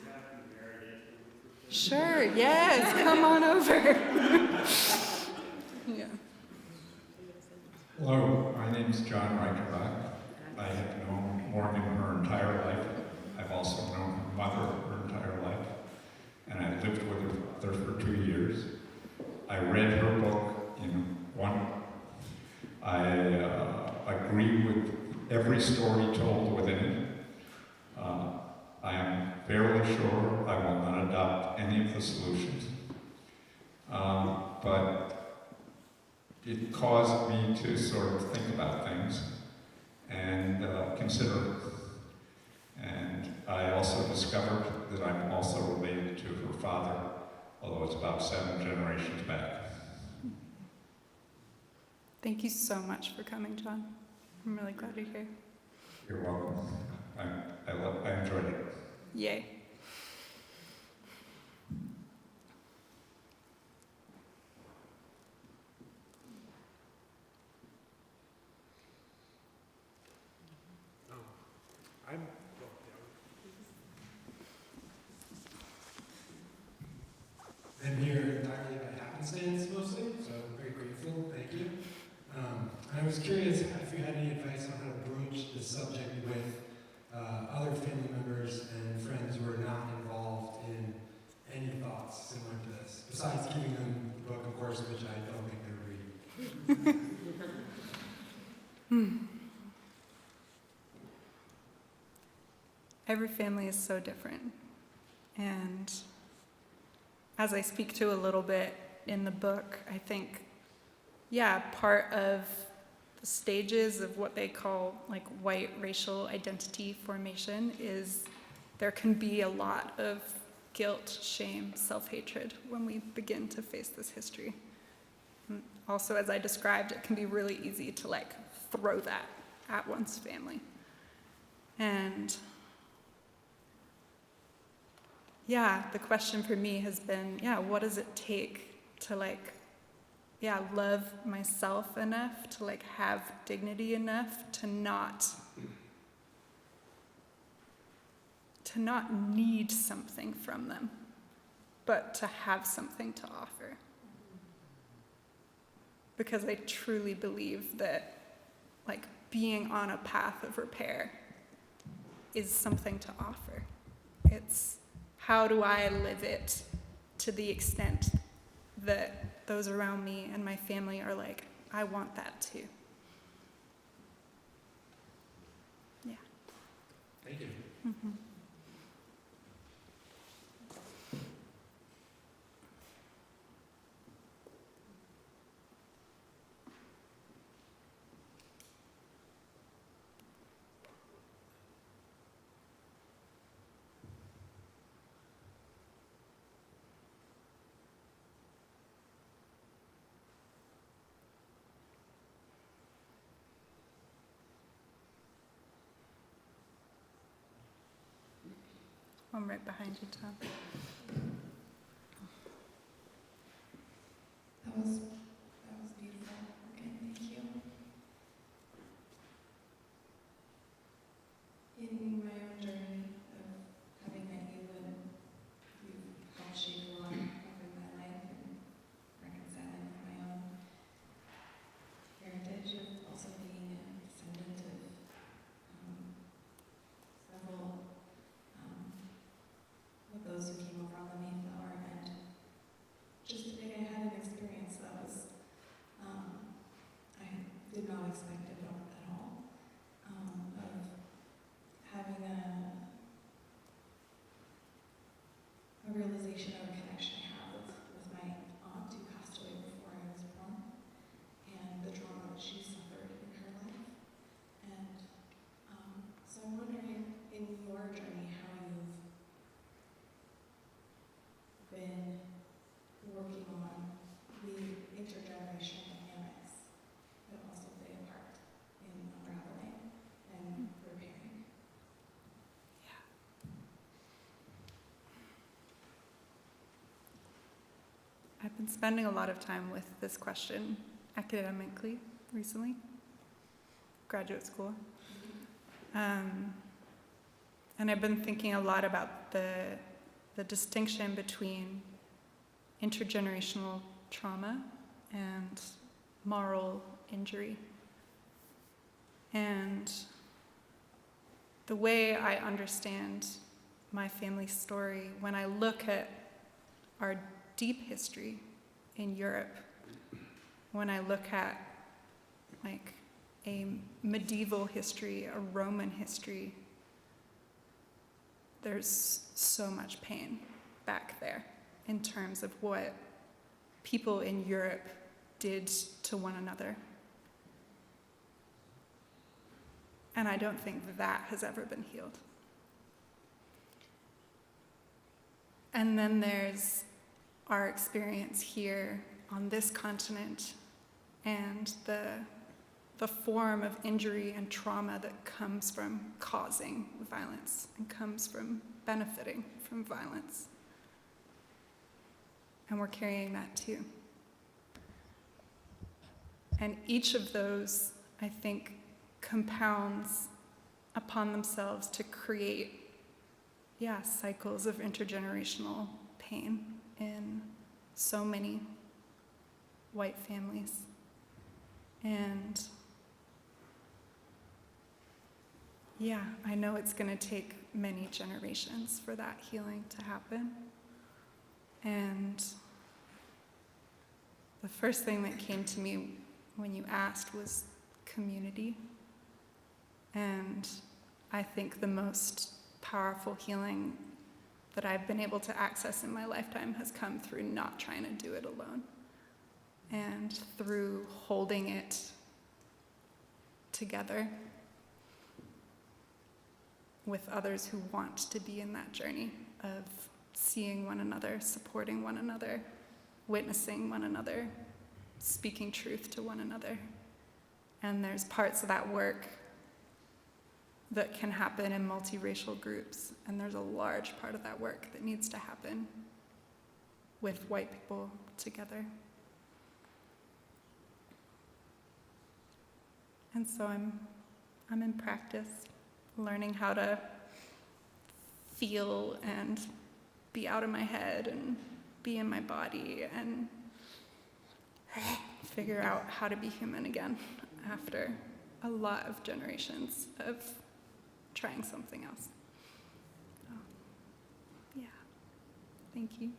S4: Sure, yes, come on over. Yeah.
S11: Hello, my name is John Reichenbach. I have known Morgan her entire life. I've also known her mother her entire life, and I lived with her for 2 years. I read her book in one. I agree with every story told within it. I am fairly sure I will not adopt any of the solutions, but it caused me to sort of think about things and consider it. And I also discovered that I'm also related to her father, although it's about 7 generations back.
S4: Thank you so much for coming, John. I'm really glad you're here.
S11: You're welcome. I enjoyed it.
S4: Yay.
S12: I'm here entirely by happenstance mostly, so I'm very grateful, thank you. I was curious if you had any advice on how to broach the subject with other family members and friends who are not involved in any thoughts similar to this, besides giving them the book, of course, which I don't think they would read.
S4: Every family is so different. And as I speak to a little bit in the book, I think, part of the stages of what they call like white racial identity formation is there can be a lot of guilt, shame, self-hatred when we begin to face this history. And also, as I described, it can be really easy to like throw that at one's family. And the question for me has been, what does it take to love myself enough, to like have dignity enough to not need something from them, but to have something to offer. Because I truly believe that like being on a path of repair is something to offer. It's how do I live it to the extent that those around me and my family are like, I want that too. Yeah.
S12: Thank you.
S4: Mm-hmm. I'm right behind you, Tom.
S13: That was beautiful. Okay, thank you. In my own journey of having met you, and you've helped shape a lot of my life and reconciling with my own heritage of also being a descendant of several of those who came over on the Mayflower, and just today I had an experience that was, I did not expect it at all, of having a realization of a connection I have with my aunt who passed away before I was born, and the trauma that she suffered in her life. And so I'm wondering, in your journey, how you've been working on the intergenerational dynamics that also play a part in unraveling and repairing.
S4: I've been spending a lot of time with this question academically recently, graduate school. And I've been thinking a lot about the distinction between intergenerational trauma and moral injury. And the way I understand my family's story, when I look at our deep history in Europe, when I look at like a medieval history, a Roman history, there's so much pain back there in terms of what people in Europe did to one another. And I don't think that has ever been healed. And then there's our experience here on this continent and the the form of injury and trauma that comes from causing violence and comes from benefiting from violence. And we're carrying that too. And each of those, I think, compounds upon themselves to create, cycles of intergenerational pain in so many white families. And I know it's going to take many generations for that healing to happen. And the first thing that came to me when you asked was community. And I think the most powerful healing that I've been able to access in my lifetime has come through not trying to do it alone, and through holding it together with others who want to be in that journey of seeing one another, supporting one another, witnessing one another, speaking truth to one another. And there's parts of that work that can happen in multiracial groups, and there's a large part of that work that needs to happen with white people together. And so I'm in practice, learning how to feel and be out of my head and be in my body and figure out how to be human again after a lot of generations of trying something else. So, thank you.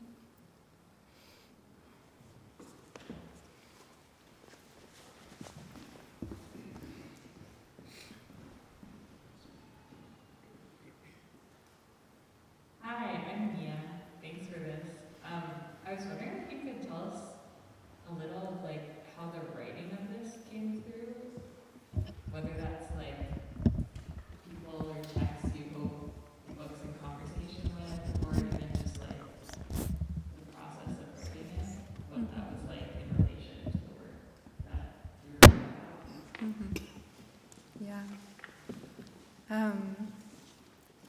S6: Hi, I'm Mia. Thanks for this. I was wondering if you could tell us a little of how the writing of this came through, whether that's people or texts you hope books and conversation with, or even just the process of writing it, what that was like in relation to the work that you were writing about.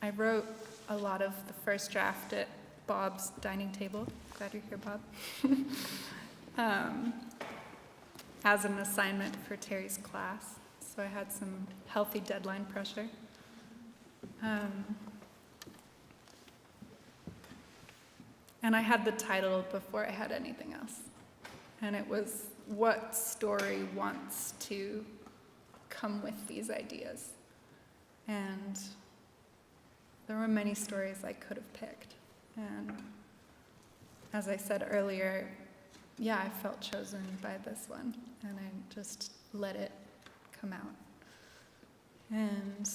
S4: I wrote a lot of the first draft at Bob's dining table. Glad you're here, Bob. As an assignment for Terry's class. So I had some healthy deadline pressure. And I had the title before I had anything else. And it was, what story wants to come with these ideas? And there were many stories I could have picked. And as I said earlier, I felt chosen by this one, and I just let it come out. And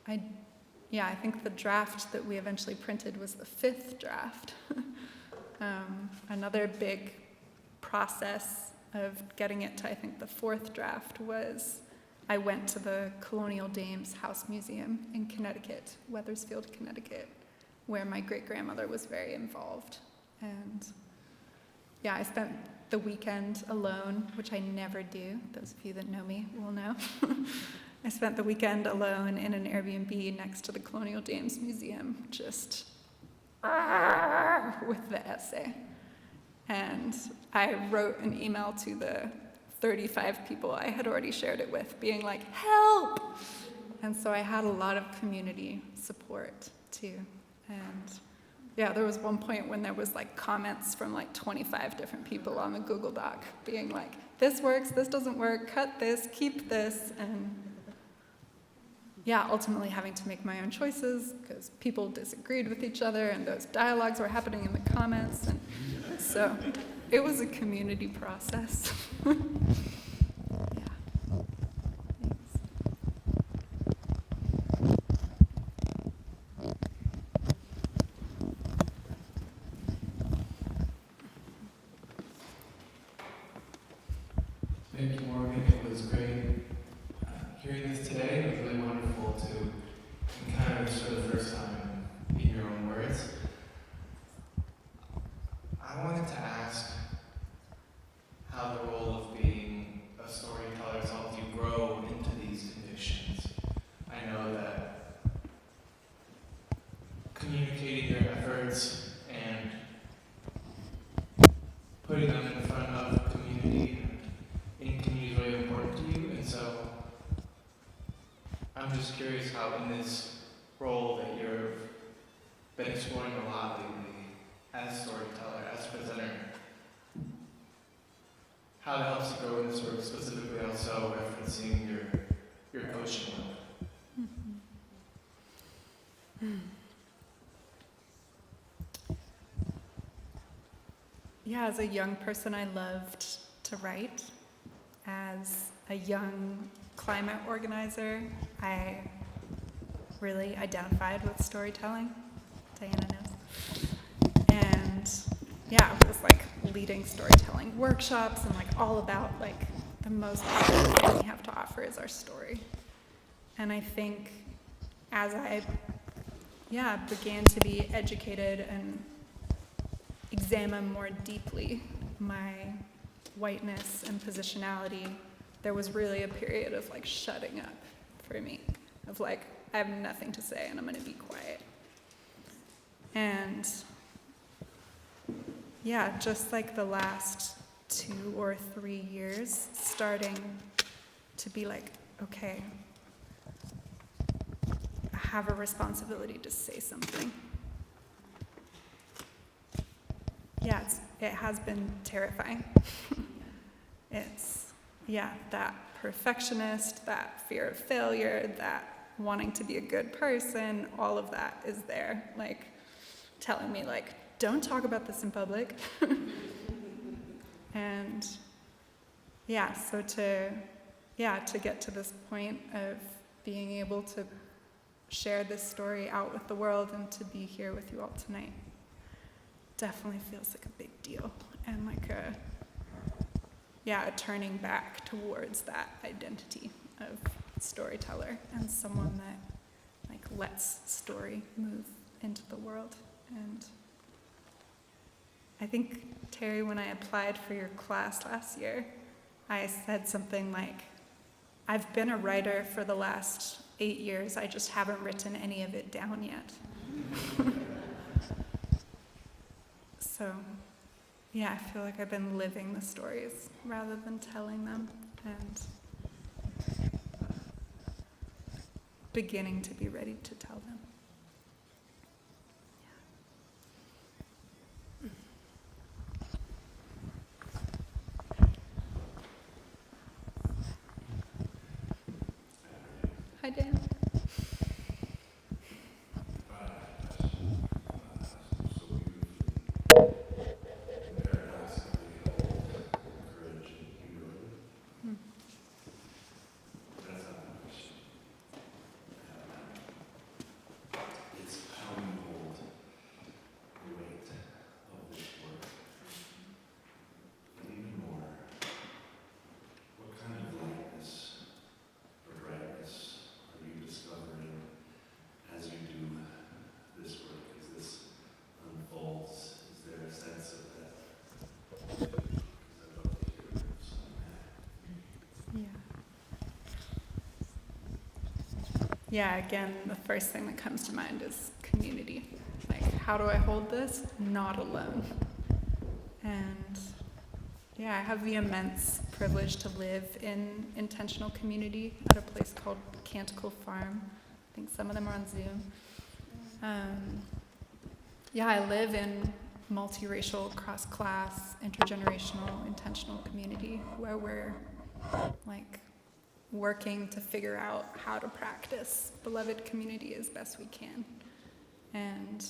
S4: I think the draft that we eventually printed was the 5th draft. Another big process of getting it to, I think, the 4th draft was I went to the Colonial Dames House Museum in Connecticut, Wethersfield, Connecticut, where my great-grandmother was very involved. And I spent the weekend alone, which I never do. Those of you that know me will know. I spent the weekend alone in an Airbnb next to the Colonial Dames Museum, just with the essay. And I wrote an email to the 35 people I had already shared it with, being like, help! And so I had a lot of community support too. And there was one point when there was comments from 25 different people on the Google Doc being like, this works, this doesn't work, cut this, keep this. And ultimately having to make my own choices because people disagreed with each other and those dialogues were happening in the comments. And so it was a community process. Thanks.
S14: Thank you, Morgan. It was great hearing this today. It was really wonderful to encounter this for the first time in your own words. I wanted to ask how the role of being a storyteller has helped you words and putting them in front of community, and any community is really important to you. And so I'm just curious how in this role that you've been exploring a lot lately as storyteller, as presenter, how it helps you grow in this work, specifically also referencing your coaching work.
S4: Yeah, as a young person, I loved to write. As a young climate organizer, I really identified with storytelling. Diana knows. And yeah, it was like leading storytelling workshops and like all about like the most powerful thing we have to offer is our story. And I think as I began to be educated and examine more deeply my whiteness and positionality, there was really a period of like shutting up for me, of like, I have nothing to say and I'm gonna be quiet. And yeah, just like the last 2 or 3 years, starting to be like, okay, I have a responsibility to say something. Yeah, it has been terrifying. It's, that perfectionist, that fear of failure, that wanting to be a good person, all of that is there, like telling me like, don't talk about this in public. And so to get to this point of being able to share this story out with the world and to be here with you all tonight definitely feels like a big deal, and like a turning back towards that identity of storyteller and someone that like lets story move into the world. And I think, Terry, when I applied for your class last year, I said something like, I've been a writer for the last 8 years, I just haven't written any of it down yet. So, I feel like I've been living the stories rather than telling them, and beginning to be ready to tell them. Hi, Dan. Yeah, again, the first thing that comes to mind is community. Like, how do I hold this? Not alone. And I have the immense privilege to live in intentional community at a place called Canticle Farm. I think some of them are on Zoom. I live in multiracial, cross-class, intergenerational, intentional community where we're like working to figure out how to practice beloved community as best we can. And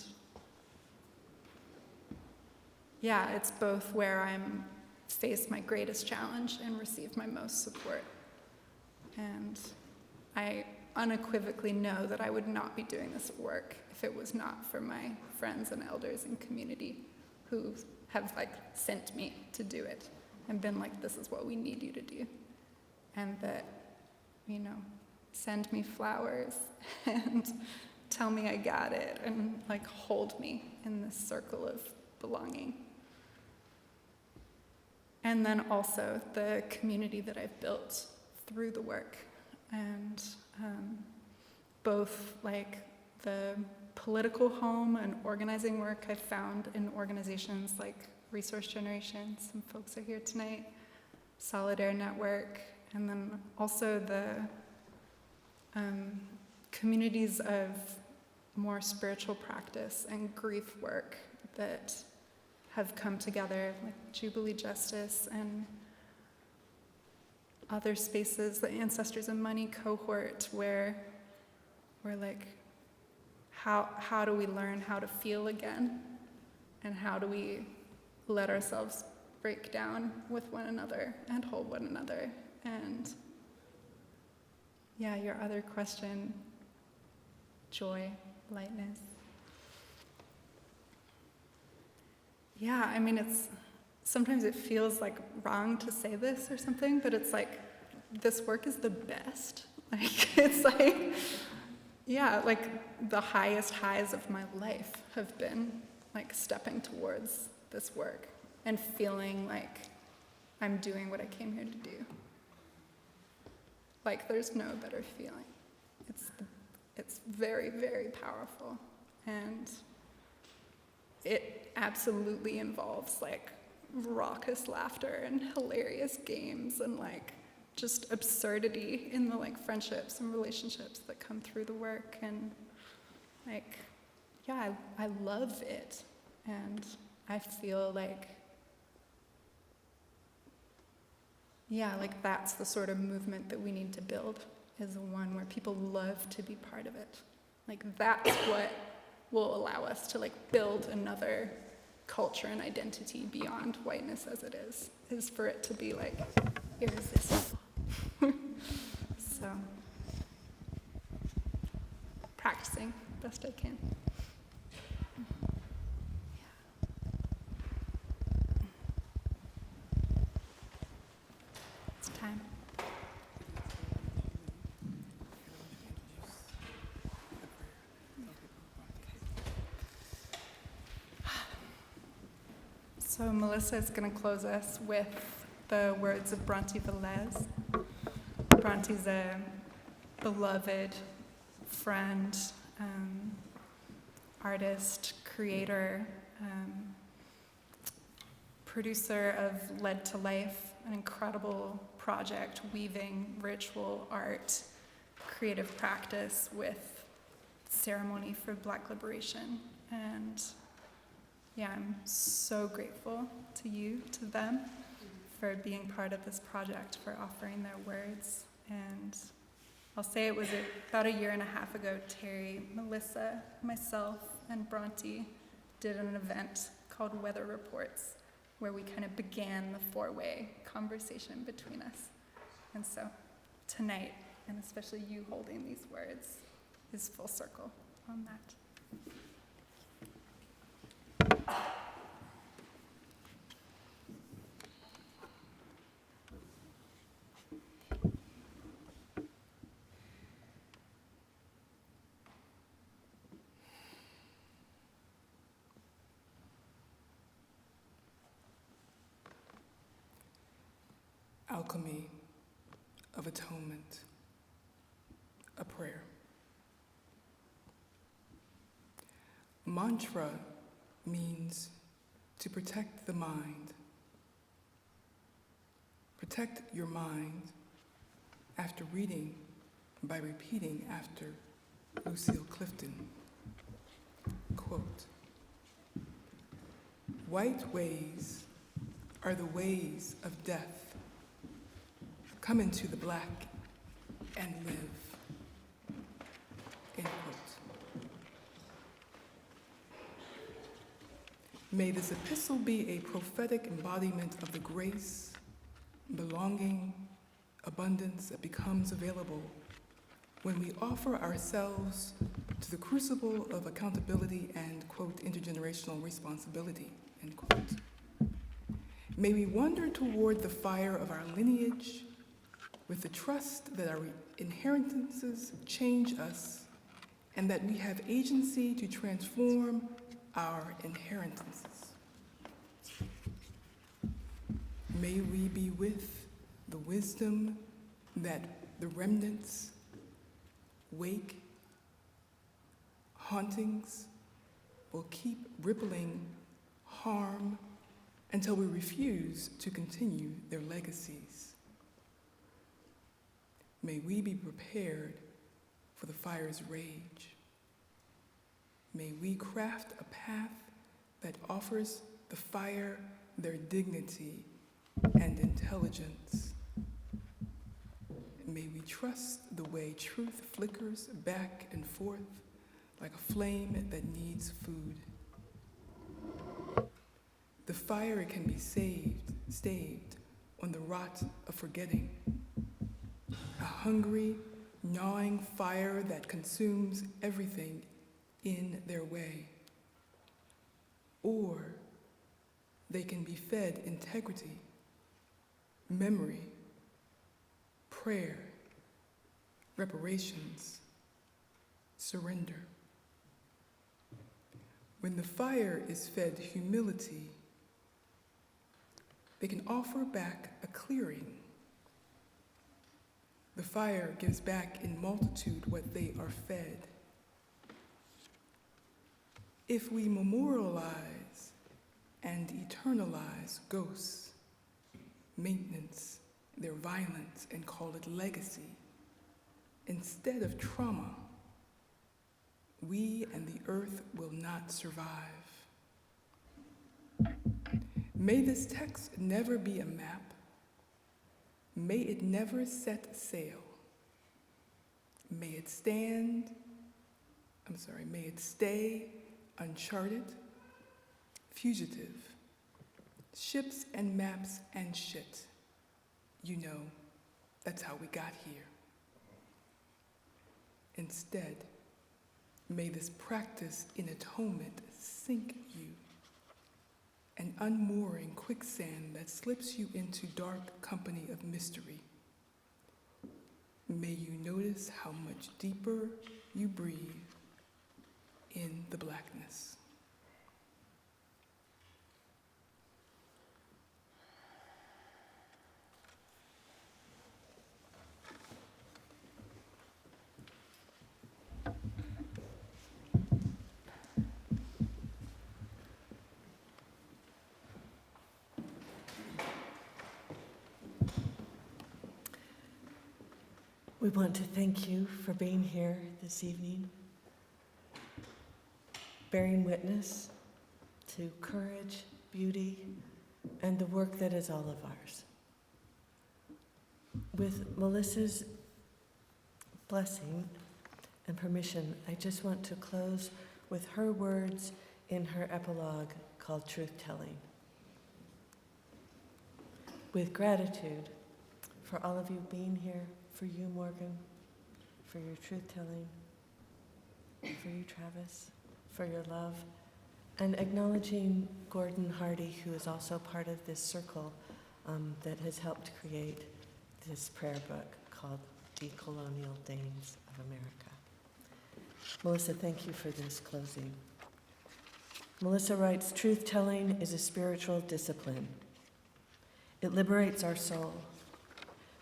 S4: it's both where I'm faced my greatest challenge and received my most support. And I unequivocally know that I would not be doing this work if it was not for my friends and elders in community who have like sent me to do it and been like, this is what we need you to do. And that, send me flowers and tell me I got it and like hold me in this circle of belonging. And then also the community that I've built through the work, and both like the political home and organizing work I found in organizations like Resource Generation, some folks are here tonight, Solidaire Network, and then also the communities of more spiritual practice and grief work that have come together, like Jubilee Justice and other spaces, the Ancestors and Money cohort, where we're like, how do we learn how to feel again? And how do we let ourselves break down with one another and hold one another? And yeah, your other question, joy, lightness. Yeah, I mean, sometimes it feels like wrong to say this or something, but it's like, this work is the best. Like, it's like, yeah, like the highest highs of my life have been like stepping towards this work and feeling like I'm doing what I came here to do. Like, there's no better feeling. It's very, very powerful. And it absolutely involves like raucous laughter and hilarious games and like just absurdity in the like friendships and relationships that come through the work. And like, yeah, I love it. And I feel like, yeah, like that's the sort of movement that we need to build, is one where people love to be part of it. Like, that's what will allow us to like build another culture and identity beyond whiteness as it is for it to be like irresistible. So, practicing best I can. It's time. So Melissa is going to close us with the words of Bronte Velez. Bronte's a beloved friend, artist, creator, producer of Led to Life, an incredible project weaving ritual art, creative practice with ceremony for Black liberation. And yeah, I'm so grateful to you, to them, for being part of this project, for offering their words. And I'll say it was about a year and a half ago, Terry, Melissa, myself, and Bronte did an event called Weather Reports, where we kind of began the four-way conversation between us. And so tonight, and especially you holding these words, is full circle on that.
S1: Alchemy of atonement, a prayer. Mantra means to protect the mind. Protect your mind after reading by repeating after Lucille Clifton. Quote, "White ways are the ways of death. Come into the black and live." End quote. May this epistle be a prophetic embodiment of the grace, belonging, abundance that becomes available when we offer ourselves to the crucible of accountability and, quote, intergenerational responsibility, end quote. May we wander toward the fire of our lineage with the trust that our inheritances change us and that we have agency to transform our inheritances. May we be with the wisdom that the remnants wake, hauntings will keep rippling harm until we refuse to continue their legacies. May we be prepared for the fire's rage. May we craft a path that offers the fire their dignity and intelligence. May we trust the way truth flickers back and forth like a flame that needs food. The fire can be staved on the rot of forgetting. A hungry, gnawing fire that consumes everything in their way. Or they can be fed integrity, memory, prayer, reparations, surrender. When the fire is fed humility, they can offer back a clearing. The fire gives back in multitude what they are fed. If we memorialize and eternalize ghosts, maintenance, their violence, and call it legacy, instead of trauma, we and the earth will not survive. May this text never be a map. May it never set sail. May it stay uncharted, fugitive, ships and maps and shit. You know, that's how we got here. Instead, may this practice in atonement sink you, an unmooring quicksand that slips you into dark company of mystery. May you notice how much deeper you breathe in the blackness.
S3: We want to thank you for being here this evening, bearing witness to courage, beauty, and the work that is all of ours. With Melissa's blessing and permission, I just want to close with her words in her epilogue called Truth Telling. With gratitude for all of you being here, for you, Morgan, for your truth-telling, for you, Travis, for your love, and acknowledging Gordon Hardy, who is also part of this circle that has helped create this prayer book called Decolonial Dames of America. Melissa, thank you for this closing. Melissa writes, truth-telling is a spiritual discipline. It liberates our soul.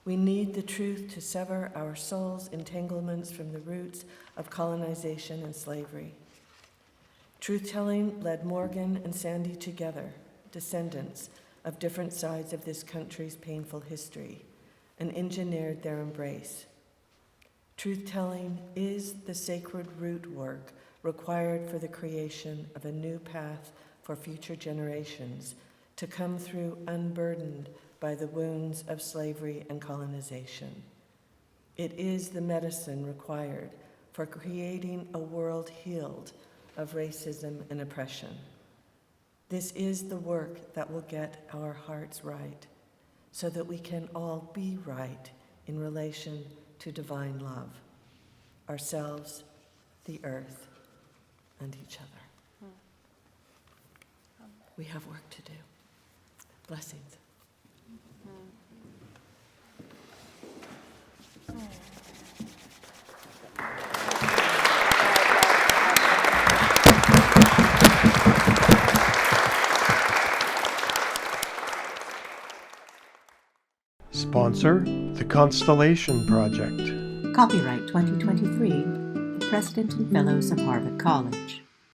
S3: We need the truth to sever our soul's entanglements from the roots of colonization and slavery. Truth-telling led Morgan and Sandy together, descendants of different sides of this country's painful history, and engineered their embrace. Truth-telling is the sacred root work required for the creation of a new path for future generations to come through unburdened by the wounds of slavery and colonization. It is the medicine required for creating a world healed of racism and oppression. This is the work that will get our hearts right, so that we can all be right in relation to divine love, ourselves, the earth, and each other. We have work to do. Blessings.
S2: Sponsor, the Constellation Project.
S15: Copyright 2023, the President and Fellows of Harvard College.